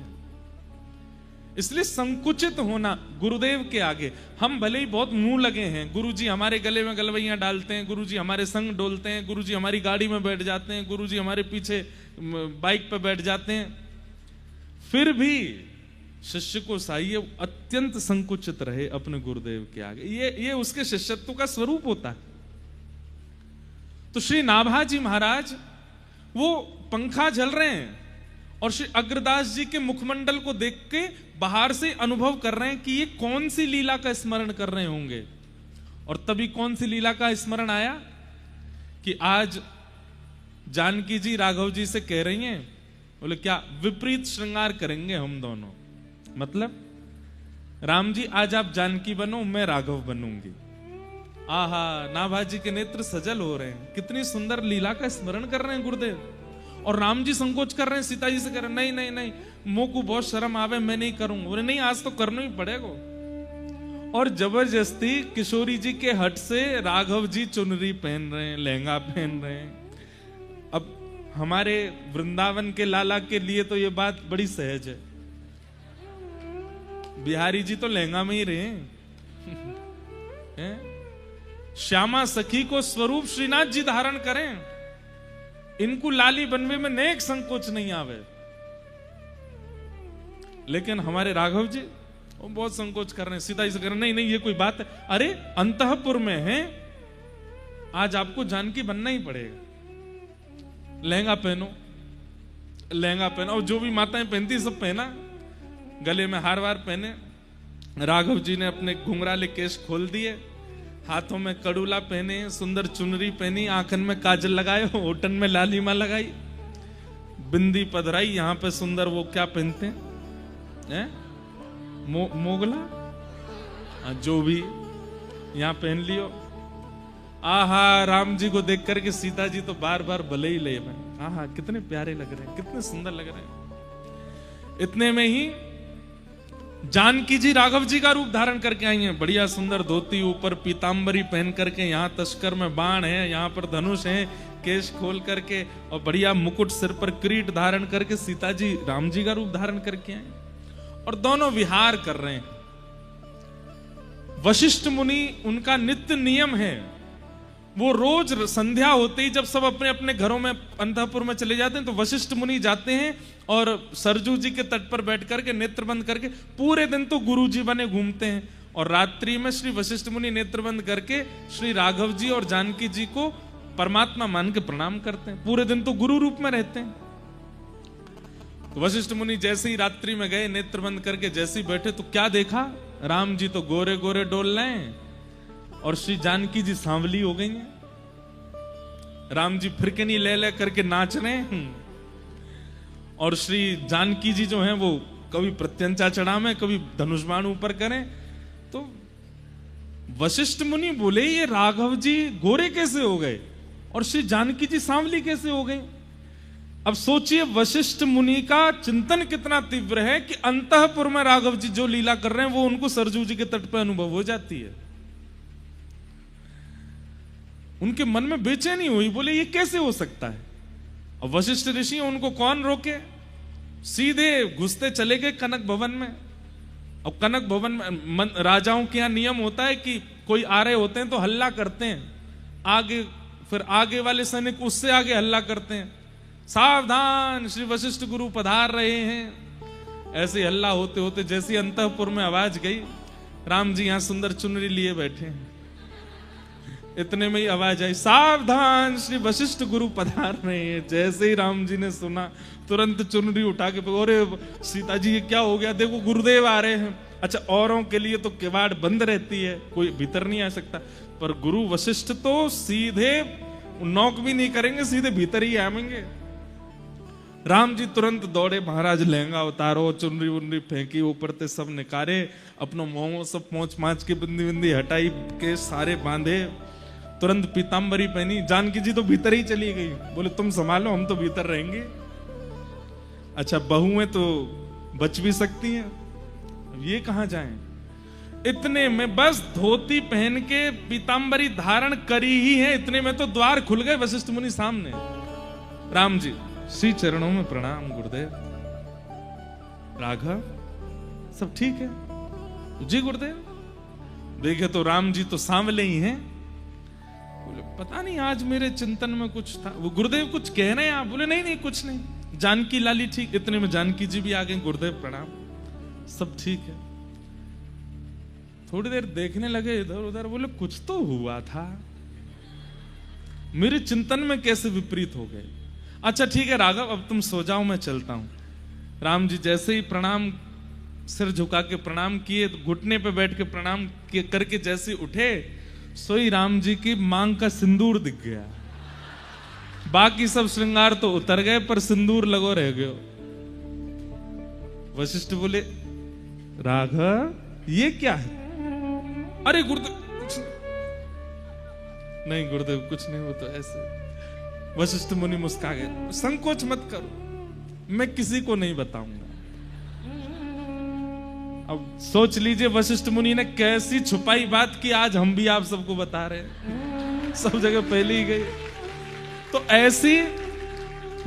इसलिए संकुचित होना गुरुदेव के आगे, हम भले ही बहुत मुंह लगे हैं, गुरुजी हमारे गले में गलवैयां डालते हैं, गुरुजी हमारे संग डोलते हैं, गुरुजी हमारी गाड़ी में बैठ जाते हैं, गुरुजी हमारे पीछे बाइक पर बैठ जाते हैं, फिर भी शिष्य को चाहिए अत्यंत संकुचित रहे अपने गुरुदेव के आगे। ये उसके शिष्यत्व का स्वरूप होता है। तो श्री नाभाजी महाराज वो पंखा झल रहे हैं, और श्री अग्रदास जी के मुखमंडल को देख के बाहर से अनुभव कर रहे हैं कि ये कौन सी लीला का स्मरण कर रहे होंगे। और तभी कौन सी लीला का स्मरण आया कि आज जानकी जी राघव जी से कह रही हैं, बोले क्या विपरीत श्रृंगार करेंगे हम दोनों, मतलब राम जी आज आप जानकी बनो, मैं राघव बनूंगी। आहा, नाभाजी के नेत्र सजल हो रहे हैं, कितनी सुंदर लीला का स्मरण कर रहे हैं गुरुदेव। और राम जी संकोच कर रहे हैं, सीता जी से कर रहे हैं, नहीं नहीं नहीं, मुंह को बहुत शर्म आवे, मैं नहीं करूंगा। बोले नहीं, आज तो करना ही पड़ेगा। और जबरदस्ती किशोरी जी के हट से राघव जी चुनरी पहन रहे हैं, लहंगा पहन रहे हैं। अब हमारे वृंदावन के लाला के लिए तो ये बात बड़ी सहज है, बिहारी जी तो लहंगा में ही रहे हैं। श्यामा सखी को स्वरूप श्रीनाथ जी धारण करें, इनको लाली बनवे में नेक संकोच नहीं आवे। लेकिन हमारे राघव जी वो बहुत संकोच कर रहे हैं, सीधा इसे कर रहे हैं, नहीं नहीं ये कोई बात है। अरे अंतःपुर में है, आज आपको जानकी बनना ही पड़ेगा। लहंगा पहनो, लहंगा पहनो, और जो भी माताएं पहनती सब पहना, गले में हार वार पहने। राघव जी ने अपने घुंघराले केश खोल दिए, हाथों में कड़ूला पहने, सुंदर चुनरी पहनी, आंखन में काजल लगाए, होठन में लालिमा लगाई, बिंदी पधराई। यहां पे सुंदर वो क्या पहनते हैं, मोगला, जो भी यहां पहन लियो। आहा, राम जी को देख करके सीता जी तो बार बार भले ही ले बने। आहा, कितने प्यारे लग रहे हैं, कितने सुंदर लग रहे हैं। इतने में ही जानकी जी राघव जी का रूप धारण करके आई हैं, बढ़िया सुंदर धोती, ऊपर पीतांबरी पहन करके, यहाँ तस्कर में बाण है, यहाँ पर धनुष है, केश खोल करके, और बढ़िया मुकुट सिर पर किरीट धारण करके सीता जी राम जी का रूप धारण करके आई, और दोनों विहार कर रहे हैं। वशिष्ठ मुनि, उनका नित्य नियम है, वो रोज संध्या होते ही जब सब अपने अपने घरों में अंतःपुर में चले जाते हैं, तो वशिष्ठ मुनि जाते हैं और सरजू जी के तट पर बैठ करके नेत्र बंद करके पूरे दिन तो गुरु जी बने घूमते हैं, और रात्रि में श्री वशिष्ठ मुनि नेत्र बंद करके श्री राघव जी और जानकी जी को परमात्मा मान के प्रणाम करते हैं। पूरे दिन तो गुरु रूप में रहते हैं। तो वशिष्ठ मुनि जैसे ही रात्रि में गए, नेत्र बंद करके जैसे ही बैठे, तो क्या देखा, राम जी तो गोरे गोरे डोल रहे हैं और श्री जानकी जी सांवली हो गई हैं। राम जी फिरकनी ले ले करके नाच रहे हैं, और श्री जानकी जी जो हैं वो कभी प्रत्यंचा चढ़ा में, कभी धनुष बाण ऊपर करें। तो वशिष्ठ मुनि बोले, ये राघव जी गोरे कैसे हो गए और श्री जानकी जी सांवली कैसे हो गई। अब सोचिए वशिष्ठ मुनि का चिंतन कितना तीव्र है कि अंतःपुर में राघव जी जो लीला कर रहे हैं वो उनको सरजू जी के तट पर अनुभव हो जाती है। उनके मन में बेचैनी हुई, बोले ये कैसे हो सकता है। और वशिष्ठ ऋषि उनको कौन रोके, सीधे घुसते चले गए कनक भवन में। अब कनक भवन में राजाओं के यहाँ नियम होता है कि कोई आ रहे होते हैं तो हल्ला करते हैं, आगे फिर आगे वाले सैनिक उससे आगे हल्ला करते हैं, सावधान श्री वशिष्ठ गुरु पधार रहे हैं। ऐसे हल्ला होते होते जैसी अंतःपुर में आवाज गई, राम जी यहाँ सुंदर चुनरी लिए बैठे हैं, इतने में ही आवाज आई, सावधान श्री वशिष्ठ गुरु पधार रहे हैं। जैसे ही राम जी ने सुना, तुरंत चुनरी उठा के, अरे सीता जी ये क्या हो गया, देखो गुरुदेव आ रहे हैं। अच्छा, औरों के लिए तो किवाड़ बंद रहती है, कोई भीतर नहीं आ सकता, पर गुरु वशिष्ठ तो सीधे नॉक भी नहीं करेंगे, सीधे भीतर ही आएंगे। राम जी तुरंत दौड़े, महाराज लहंगा उतारो, चुनरी उनरी फेंकी, ऊपर ते सब निकारे, अपनो मोह सब पहुंच माच के बिंदी बिंदी हटाई के सारे बांधे, तुरंत पीतांबरी पहनी। जानकी जी तो भीतर ही चली गई, बोले तुम संभालो, हम तो भीतर रहेंगे। अच्छा, बहुएं तो बच भी सकती हैं, ये कहां जाएं। इतने में बस धोती पहन के पीतांबरी धारण करी ही है, इतने में तो द्वार खुल गए वशिष्ठ मुनि सामने। राम जी श्री चरणों में प्रणाम गुरुदेव। राघव सब ठीक है जी गुरुदेव। देखे तो राम जी तो सांवले ही हैं। बोले पता नहीं आज मेरे चिंतन में कुछ था। वो गुरुदेव कुछ कह रहे हैं आप? बोले नहीं नहीं कुछ नहीं, जानकी लाली ठीक। इतने में जानकी जी भी आ गए, गुरुदेव प्रणाम, सब ठीक है। थोड़ी देर देखने लगे इधर उधर, बोले कुछ तो हुआ था, मेरे चिंतन में कैसे विपरीत हो गए। अच्छा ठीक है राघव, अब तुम सो जाओ, मैं चलता हूं। राम जी जैसे ही प्रणाम, सिर झुका के प्रणाम किए, घुटने पे बैठ के प्रणाम करके जैसे उठे, सोई राम जी की मांग का सिंदूर दिख गया। बाकी सब श्रृंगार तो उतर गए, पर सिंदूर लगो रह गयो। वशिष्ठ बोले राघव ये क्या है? अरे गुरुदेव नहीं गुरुदेव कुछ नहीं, वो तो ऐसे। वशिष्ठ मुनि मुस्कुरा गए, संकोच मत करो, मैं किसी को नहीं बताऊंगा। अब सोच लीजिए वशिष्ठ मुनि ने कैसी छुपाई बात की, आज हम भी आप सबको बता रहे हैं, सब जगह फैली ही गई। तो ऐसी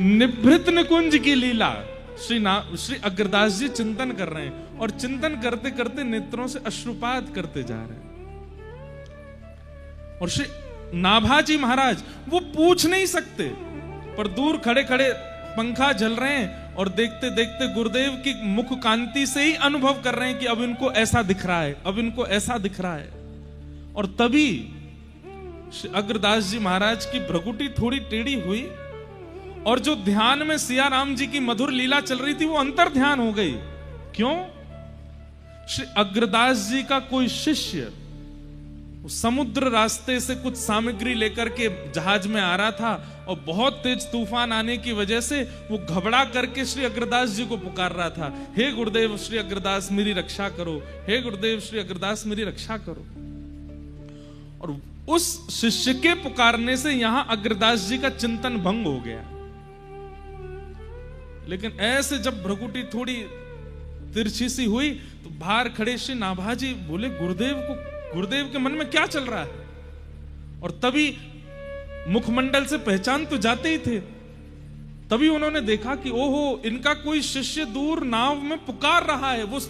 निभृत निकुंज की लीला श्री अग्रदास जी चिंतन कर रहे हैं, और चिंतन करते करते नेत्रों से अश्रुपात करते जा रहे हैं। और श्री नाभाजी महाराज वो पूछ नहीं सकते, पर दूर खड़े खड़े पंखा झल रहे हैं और देखते देखते गुरुदेव की मुख कांति से ही अनुभव कर रहे हैं कि अब इनको ऐसा दिख रहा है, अब इनको ऐसा दिख रहा है। और तभी श्री अग्रदास जी महाराज की भ्रकुटी थोड़ी टेढ़ी हुई, और जो ध्यान में सिया राम जी की मधुर लीला चल रही थी वो अंतर ध्यान हो गई। क्यों? श्री अग्रदास जी का कोई शिष्य समुद्र रास्ते से कुछ सामग्री लेकर के जहाज में आ रहा था, और बहुत तेज तूफान आने की वजह से वो घबरा करके श्री अग्रदास जी को पुकार रहा था, हे गुरुदेव श्री अग्रदास मेरी रक्षा करो, हे गुरुदेव श्री अग्रदास मेरी रक्षा करो। और उस शिष्य के पुकारने से यहां अग्रदास जी का चिंतन भंग हो गया। लेकिन ऐसे जब भ्रकुटी थोड़ी तिरछी सी हुई तो बाहर खड़े श्री नाभाजी बोले, गुरुदेव के मन में क्या चल रहा है? और तभी मुखमंडल से पहचान तो जाते ही थे, तभी उन्होंने देखा कि ओहो इनका कोई शिष्य दूर नाव में पुकार रहा है, वो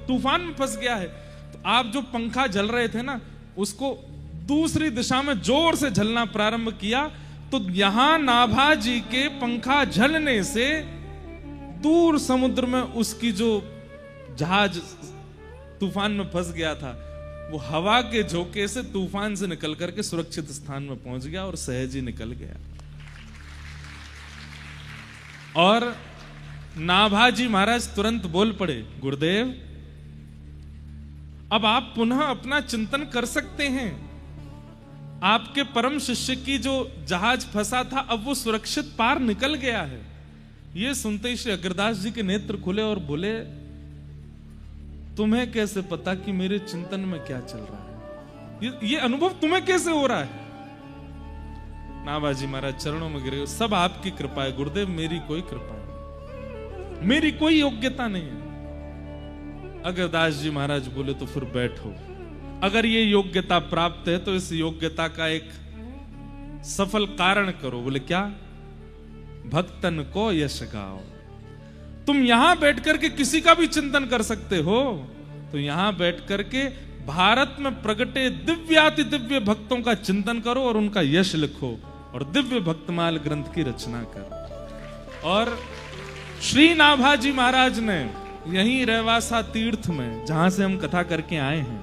तूफान में फंस गया है। तो आप जो पंखा झल रहे थे ना, उसको दूसरी दिशा में जोर से झलना प्रारंभ किया, तो यहां नाभाजी के पंखा झलने से दूर समुद्र में उसकी जो जहाज तूफान में फंस गया था, वो हवा के झोंके से तूफान से निकल करके सुरक्षित स्थान में पहुंच गया और सहज ही निकल गया। और नाभाजी महाराज तुरंत बोल पड़े, गुरुदेव अब आप पुनः अपना चिंतन कर सकते हैं, आपके परम शिष्य की जो जहाज फंसा था अब वो सुरक्षित पार निकल गया है। ये सुनते ही श्री अग्रदास जी के नेत्र खुले और बोले, तुम्हें कैसे पता कि मेरे चिंतन में क्या चल रहा है? ये अनुभव तुम्हें कैसे हो रहा है? नाभाजी महाराज चरणों में गिरे, सब आपकी कृपा है गुरुदेव, मेरी कोई कृपा नहीं, मेरी कोई योग्यता नहीं है। अग्रदास जी महाराज बोले, तो फिर बैठो, अगर ये योग्यता प्राप्त है तो इस योग्यता का एक सफल कारण करो। बोले क्या? भक्तन को यश गाओ। तुम यहां बैठ करके किसी का भी चिंतन कर सकते हो, तो यहां बैठ करके भारत में प्रगटे दिव्याति दिव्य भक्तों का चिंतन करो और उनका यश लिखो और दिव्य भक्तमाल ग्रंथ की रचना करो। और श्री नाभाजी महाराज ने यहीं रहवासा तीर्थ में, जहां से हम कथा करके आए हैं,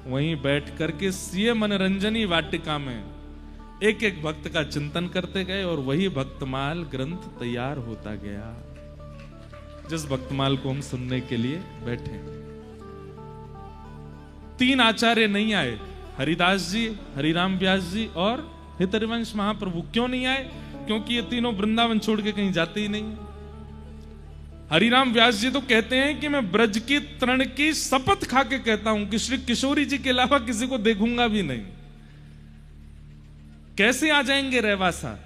वहीं बैठ करके सिय मनरंजनी वाटिका में एक एक भक्त का चिंतन करते गए और वही भक्तमाल ग्रंथ तैयार होता गया, जिस भक्तमाल को हम सुनने के लिए बैठे। 3 आचार्य नहीं आए, हरिदास जी, हरिराम व्यास जी और हितरिवंश महाप्रभु। क्यों नहीं आए? क्योंकि ये तीनों वृंदावन छोड़ के कहीं जाते ही नहीं। हरिराम व्यास जी तो कहते हैं कि मैं ब्रज की तृण की शपथ खा के कहता हूं कि श्री किशोरी जी के अलावा किसी को देखूंगा भी नहीं। कैसे आ जाएंगे रहवासा?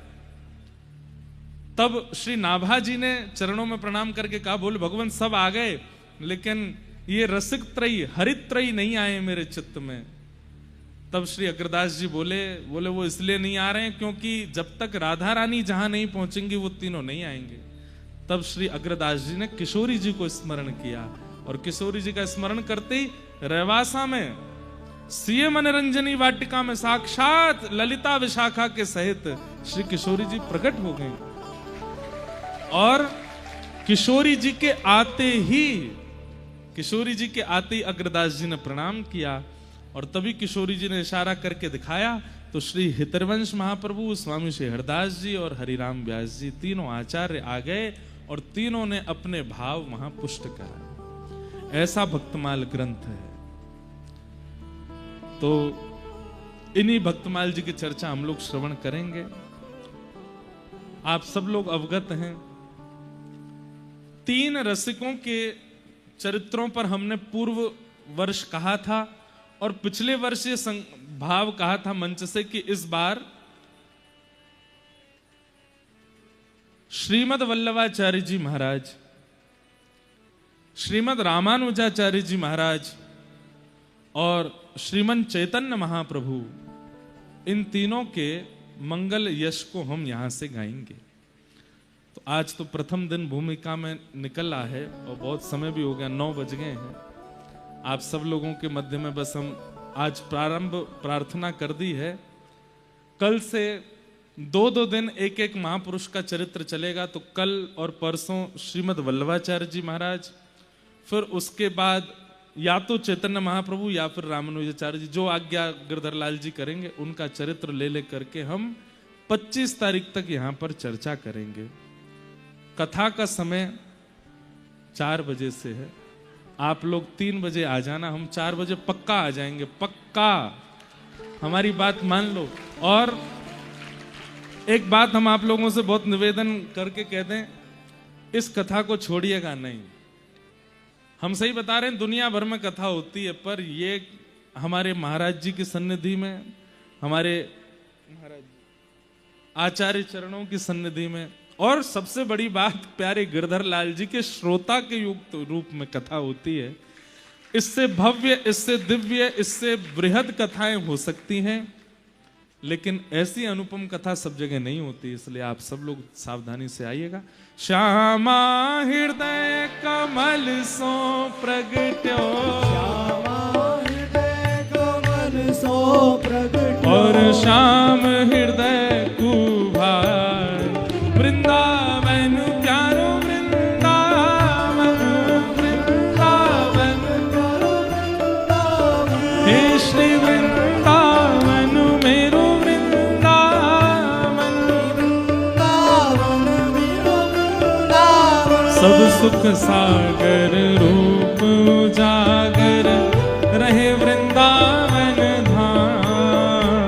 तब श्री नाभाजी ने चरणों में प्रणाम करके कहा, बोले भगवान सब आ गए, लेकिन ये रसिक त्रयी हरित त्रयी नहीं आए मेरे चित्त में। तब श्री अग्रदास जी बोले वो इसलिए नहीं आ रहे हैं क्योंकि जब तक राधा रानी जहां नहीं पहुंचेंगी वो तीनों नहीं आएंगे। तब श्री अग्रदास जी ने किशोरी जी को स्मरण किया और किशोरी जी का स्मरण करते ही रहवासा में सिय मनरंजनी वाटिका में साक्षात ललिता विशाखा के सहित श्री किशोरी जी प्रकट हो गए। और किशोरी जी के आते ही अग्रदास जी ने प्रणाम किया और तभी किशोरी जी ने इशारा करके दिखाया तो श्री हितरवंश महाप्रभु, स्वामी श्री हरदास जी और हरिराम व्यास जी तीनों आचार्य आ गए और तीनों ने अपने भाव वहां पुष्ट कराए। ऐसा भक्तमाल ग्रंथ है। तो इन्हीं भक्तमाल जी की चर्चा हम लोग श्रवण करेंगे। आप सब लोग अवगत हैं, 3 रसिकों के चरित्रों पर हमने पूर्व वर्ष कहा था और पिछले वर्ष ये भाव कहा था मंच से कि इस बार श्रीमद वल्लभाचार्य जी महाराज, श्रीमद रामानुजाचार्य जी महाराज और श्रीमन चैतन्य महाप्रभु, इन तीनों के मंगल यश को हम यहां से गाएंगे। तो आज तो प्रथम दिन भूमिका में निकला है और बहुत समय भी हो गया, 9 बज गए हैं। आप सब लोगों के मध्य में बस हम आज प्रारंभ प्रार्थना कर दी है। कल से 2-2 दिन एक एक महापुरुष का चरित्र चलेगा। तो कल और परसों श्रीमद वल्लभाचार्य जी महाराज, फिर उसके बाद या तो चैतन्य महाप्रभु या फिर रामानुजाचार्य जी, जो आज्ञा गिरधर लाल जी करेंगे उनका चरित्र ले करके हम 25 तारीख तक यहां पर चर्चा करेंगे। कथा का समय 4 बजे से है। आप लोग 3 बजे आ जाना, हम 4 बजे पक्का आ जाएंगे, पक्का, हमारी बात मान लो। और एक बात हम आप लोगों से बहुत निवेदन करके कहते हैं, इस कथा को छोड़िएगा नहीं। हम सही बता रहे हैं, दुनिया भर में कथा होती है, पर ये हमारे महाराज जी की सन्निधि में, हमारे महाराज आचार्य चरणों की सन्निधि में, और सबसे बड़ी बात प्यारे गिरधर लाल जी के श्रोता के युक्त रूप में कथा होती है। इससे भव्य, इससे दिव्य, इससे बृहद कथाएं हो सकती हैं, लेकिन ऐसी अनुपम कथा सब जगह नहीं होती। इसलिए आप सब लोग सावधानी से आइएगा। श्यामा हृदय कमल सो प्रगट्यो, कमल सो प्रगट्यो, और श्याम हृदय कुभार, वृंदावन प्यारो वृंदावन, वृंदावन हे श्री वृंदावन मेरो वृंदावन, सब सुख सागर रूप उजागर रहे वृंदावन धाम,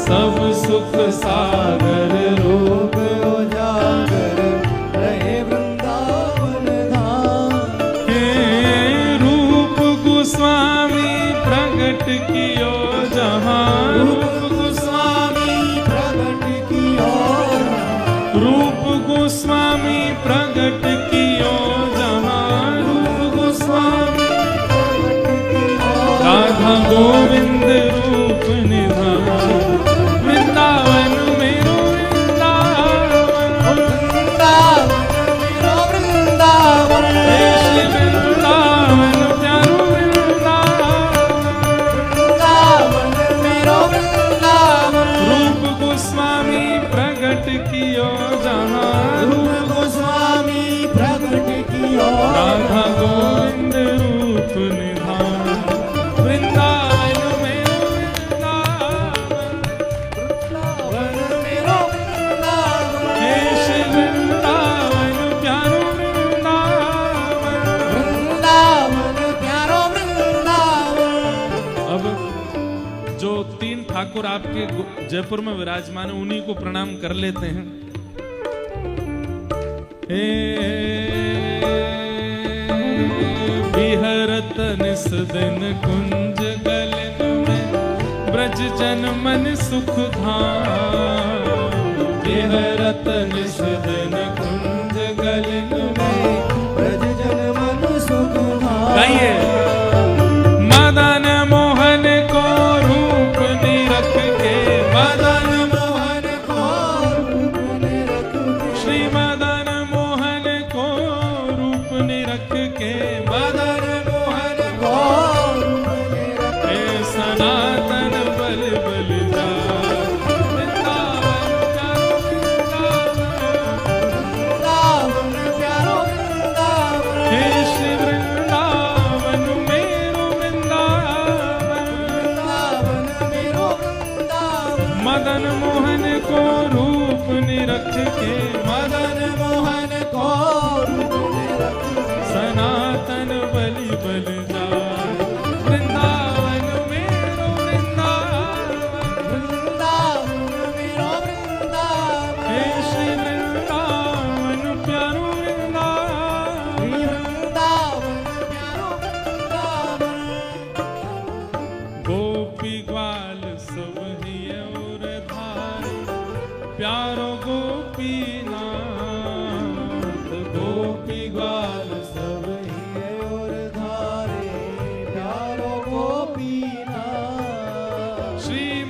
सब सुख सागर रूप उजागर रहे वृंदावन धाम। हे रूप गोस्वामी प्रगट कियो जहां, रूप गोस्वामी प्रगट कियो, रूप गोस्वामी प्रगट कियो जहां, रूप गोस्वामी राधा गोविंद रूप निधान, वृंदावन मेरो वृंदावन, वृंदावन हे श्री वृंदावन प्यारो वृंदावन, वृंदावन मेरो वृंदावन, रूप गोस्वामी प्रगट कियो जहां, रूप गोस्वामी प्रगट कियो, राधा गोविंद रूप निधान, वृंदावन मेरो वृंदावन, वृंदावन मेरो वृंदावन, हे श्री वृंदावन प्यारो वृंदावन। वृंदावन प्यारो वृंदावन। अब जो 3 ठाकुर आपके जयपुर में विराजमान है, उन्हीं को प्रणाम कर लेते हैं। हे विहरत निस दिन कुंज गलन में, ब्रज जन मन सुख धाम, विहरत निस दिन कुंज गलन में, ब्रज जन मन सुख धाम। गाइए। मदन मोहन को रूप निरख के, मदन मोहन को रूप निरख के, श्री मदन मोहन को रूप निरख के, मदन मोहन को रूप निरख के, हे सनातन बल बल जा, वृंदावन प्यारो वृंदावन, वृंदावन प्यारो वृंदावन, हे श्री वृंदावन मेरो वृंदावन, वृंदावन मेरो वृंदावन, मदन मोहन को रूप निरख के, मदन मोहन को रूप निरख के, सनातन बलि बल जाए, वृंदावन मेरो वृंदावन, वृंदावन मेरो वृंदावन, हे श्री वृंदावन प्यारो वृंदावन, वृंदावन प्यारो वृंदावन। गोपी ग्वाल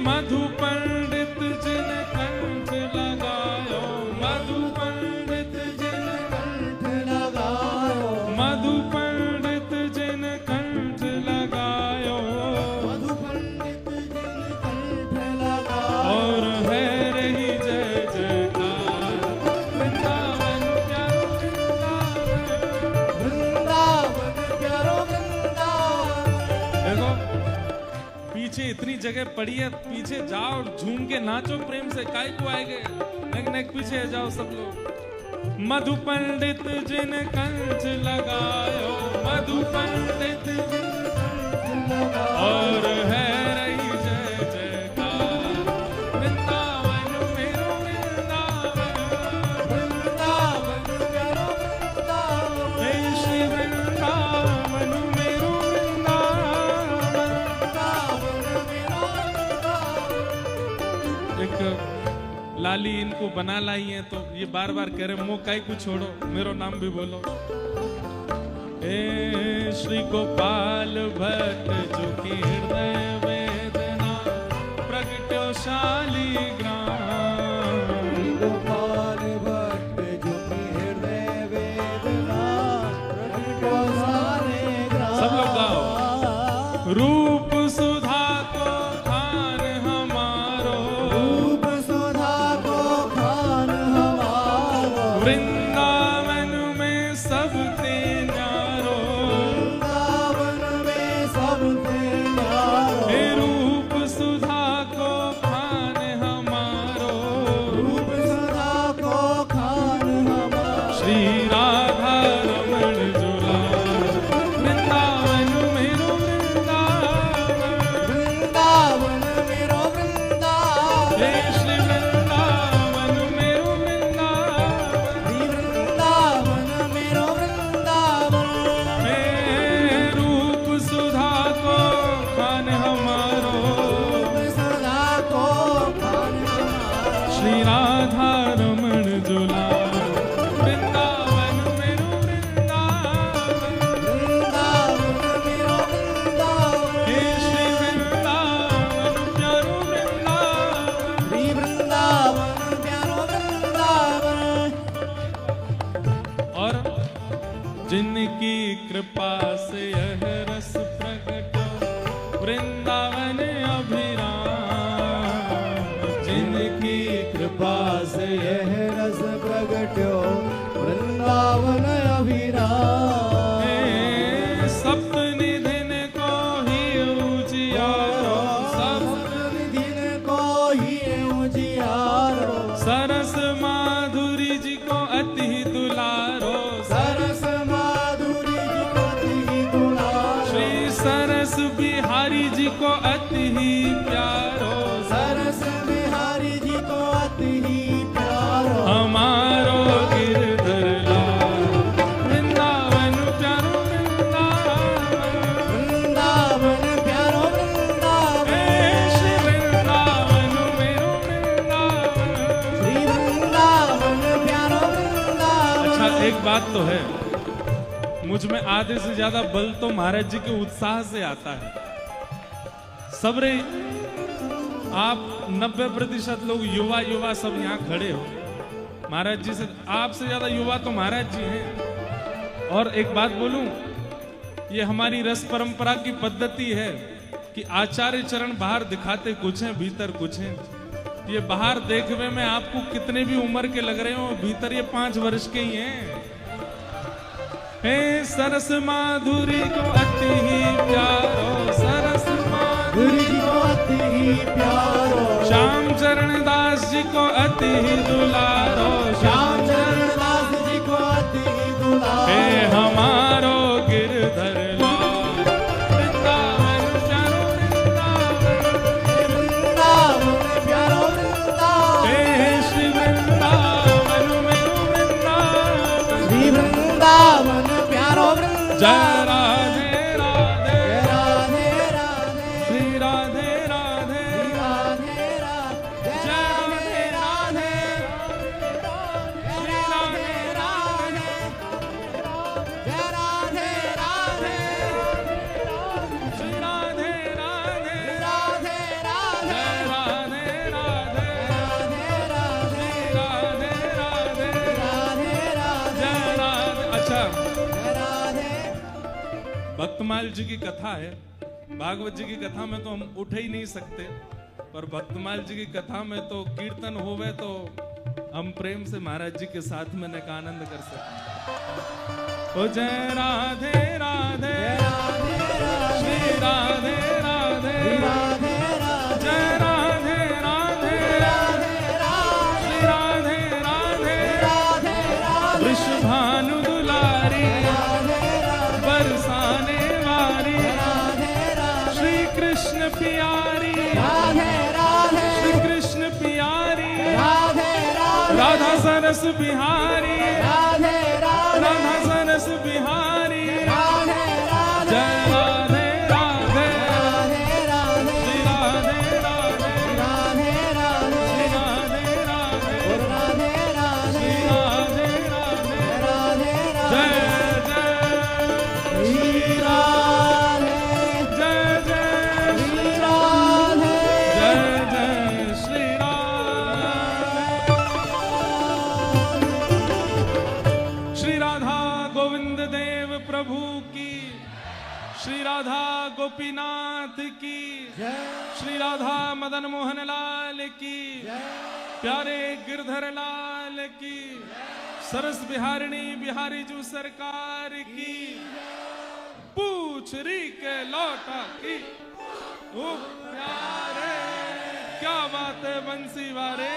मधु पंडित जिन कंठ लगायो, मधु पंडित जिन कंठ लगायो, मधु पंडित जिन कंठ लगायो, मधु पंडित जिन कंठ लगायो, और है रही जय जयकार वृंदावन प्यारो वृंदावन प्यारो वृंदावन। देखो पीछे इतनी जगह पड़ी है, पीछे जाओ झूम के नाचो प्रेम से, काय को आएंगे, नेक पीछे जाओ सब लोग। मधु पंडित जिन कंठ लगायो, मधु पंडित जिन कंठ लगायो, और है रही जय जयकार वृंदावन मेरो वृंदावन, वृंदावन प्यारो वृंदावन, हे श्री वृंदावन मेरो वृंदावन। वृंदावन मेरा वृंदावन। एक लाली इनको बना लाई है तो ये बार बार कह रहे मो काई को छोड़ो, मेरो नाम भी बोलो। हे श्री गोपाल भट्ट जो की हृदय वेदना प्रगट्यो शालिग्राम, गोपाल भट्ट जो की हृदय वेदना प्रगट्यो शालिग्राम। सब लोग गाओ। रूप सुधा को खान हमारो, रूप सुधा को खान हमारो, वृंदावन में सबते न्यारो। वृंदावन में सबसे न्यारो, हे रूप सुधा को खान हमारो, रूप सुधा को खान हमारो, श्री राधा रमण जुला वृंदावन मेरो वृंदावन, वृंदावन मेरो वृंदावन, हे श्री वृंदावन मेरो वृंदावन, श्री वृंदावन मेरो वृंदावन। हे रूप सुधा को खान हमारो, रूप सुधा को खान हमारो, श्री राधा रमण जुला वृंदावन मेरो वृंदावन, वृंदावन मेरो वृंदावन, हे श्री वृंदावन प्यारो वृंदावन। श्री वृंदावन प्यारो वृंदावन। और जिनकी कृपा से यह रस प्रकट वृंदावन अभिराम, जिनकी कृपा से यह रस प्रगट्यो वृंदावन अभिराम। हे सप्तनिधिन को ही उजियारो, दिन को ही उजियारो, सरस माधुरी जी को अति दुलारो, सरस माधुरी जी को अति दुलारो, श्री सरस बिहारी जी को अति प्यारो, सरस बिहारी जी को अति प्यारो, हमारो गिरधर लाल वृंदावन प्यारो वृंदावन, वृंदावन प्यारो वृंदावन, हे श्री वृंदावन मेरो वृंदावन। श्री वृंदावन प्यारो वृंदावन। अच्छा एक बात तो है, मुझ में आधे से ज्यादा बल तो महाराज जी के उत्साह से आता है। सबरे आप 90% लोग युवा सब यहाँ खड़े हो, महाराज जी से आपसे ज्यादा युवा तो महाराज जी हैं। और एक बात बोलूं, ये हमारी रस परंपरा की पद्धति है कि आचार्य चरण बाहर दिखाते कुछ हैं, भीतर कुछ हैं। ये बाहर देखने में आपको कितने भी उम्र के लग रहे हो, भीतर ये 5 वर्ष के ही हैं। हे सरस माधुरी को अति ही प्यारो, सरस गुरु जी को अति ही प्यारो, श्याम चरण दास जी को अति ही दुलारो, श्याम चरण दास जी को अति ही दुलारो, हे हमारो गिरधर लाल वृंदावन प्यारो वृंदावन, वृंदावन प्यारो वृंदावन, हे श्री वृंदावन मेरो वृंदावन, श्री वृंदावन प्यारो वृंदावन। जय राधे राधे राधे राधे श्री राधे राधे राधे राधे जय राधे राधे। भक्तमाल जी की कथा है। भागवत जी की कथा में तो हम उठ ही नहीं सकते, पर भक्तमाल जी की कथा में तो कीर्तन होवे तो हम प्रेम से महाराज जी के साथ में का आनंद कर सकते। ओ जय राधे राधे श्री राधे राधे जय राधे राधे श्री राधे राधे वृषभानु दुलारी बरसाने वाली श्री कृष्ण प्यारी श्री कृष्ण प्यारी राधा सरस बिहारी राधा सरस बिहारी जय राधे राधे श्री राधे राधे श्री राधे राधे श्री राधे राधे जय जय श्री राधे जय जय श्री राधे जय जय श्री राधे। श्री राधा गोविंद देव प्रभु की, श्री राधा गोपीनाथ की, श्री राधा मदन मोहन लाल की, प्यारे गिरधर लाल की, सरस बिहारिणी बिहारी जू सरकार की, पूछ री के लौटा की, ओ प्यारे क्या बात है बंसी वारे।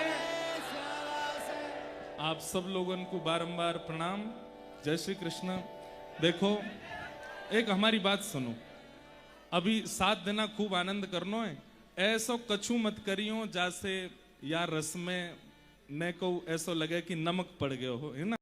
आप सब लोगों को बारंबार प्रणाम, जय श्री कृष्ण। देखो एक हमारी बात सुनो, अभी 7 दिन खूब आनंद करनो है, ऐसो कछु मत करियो जैसे यार रस में न को ऐसो लगे कि नमक पड़ गयो हो, है ना।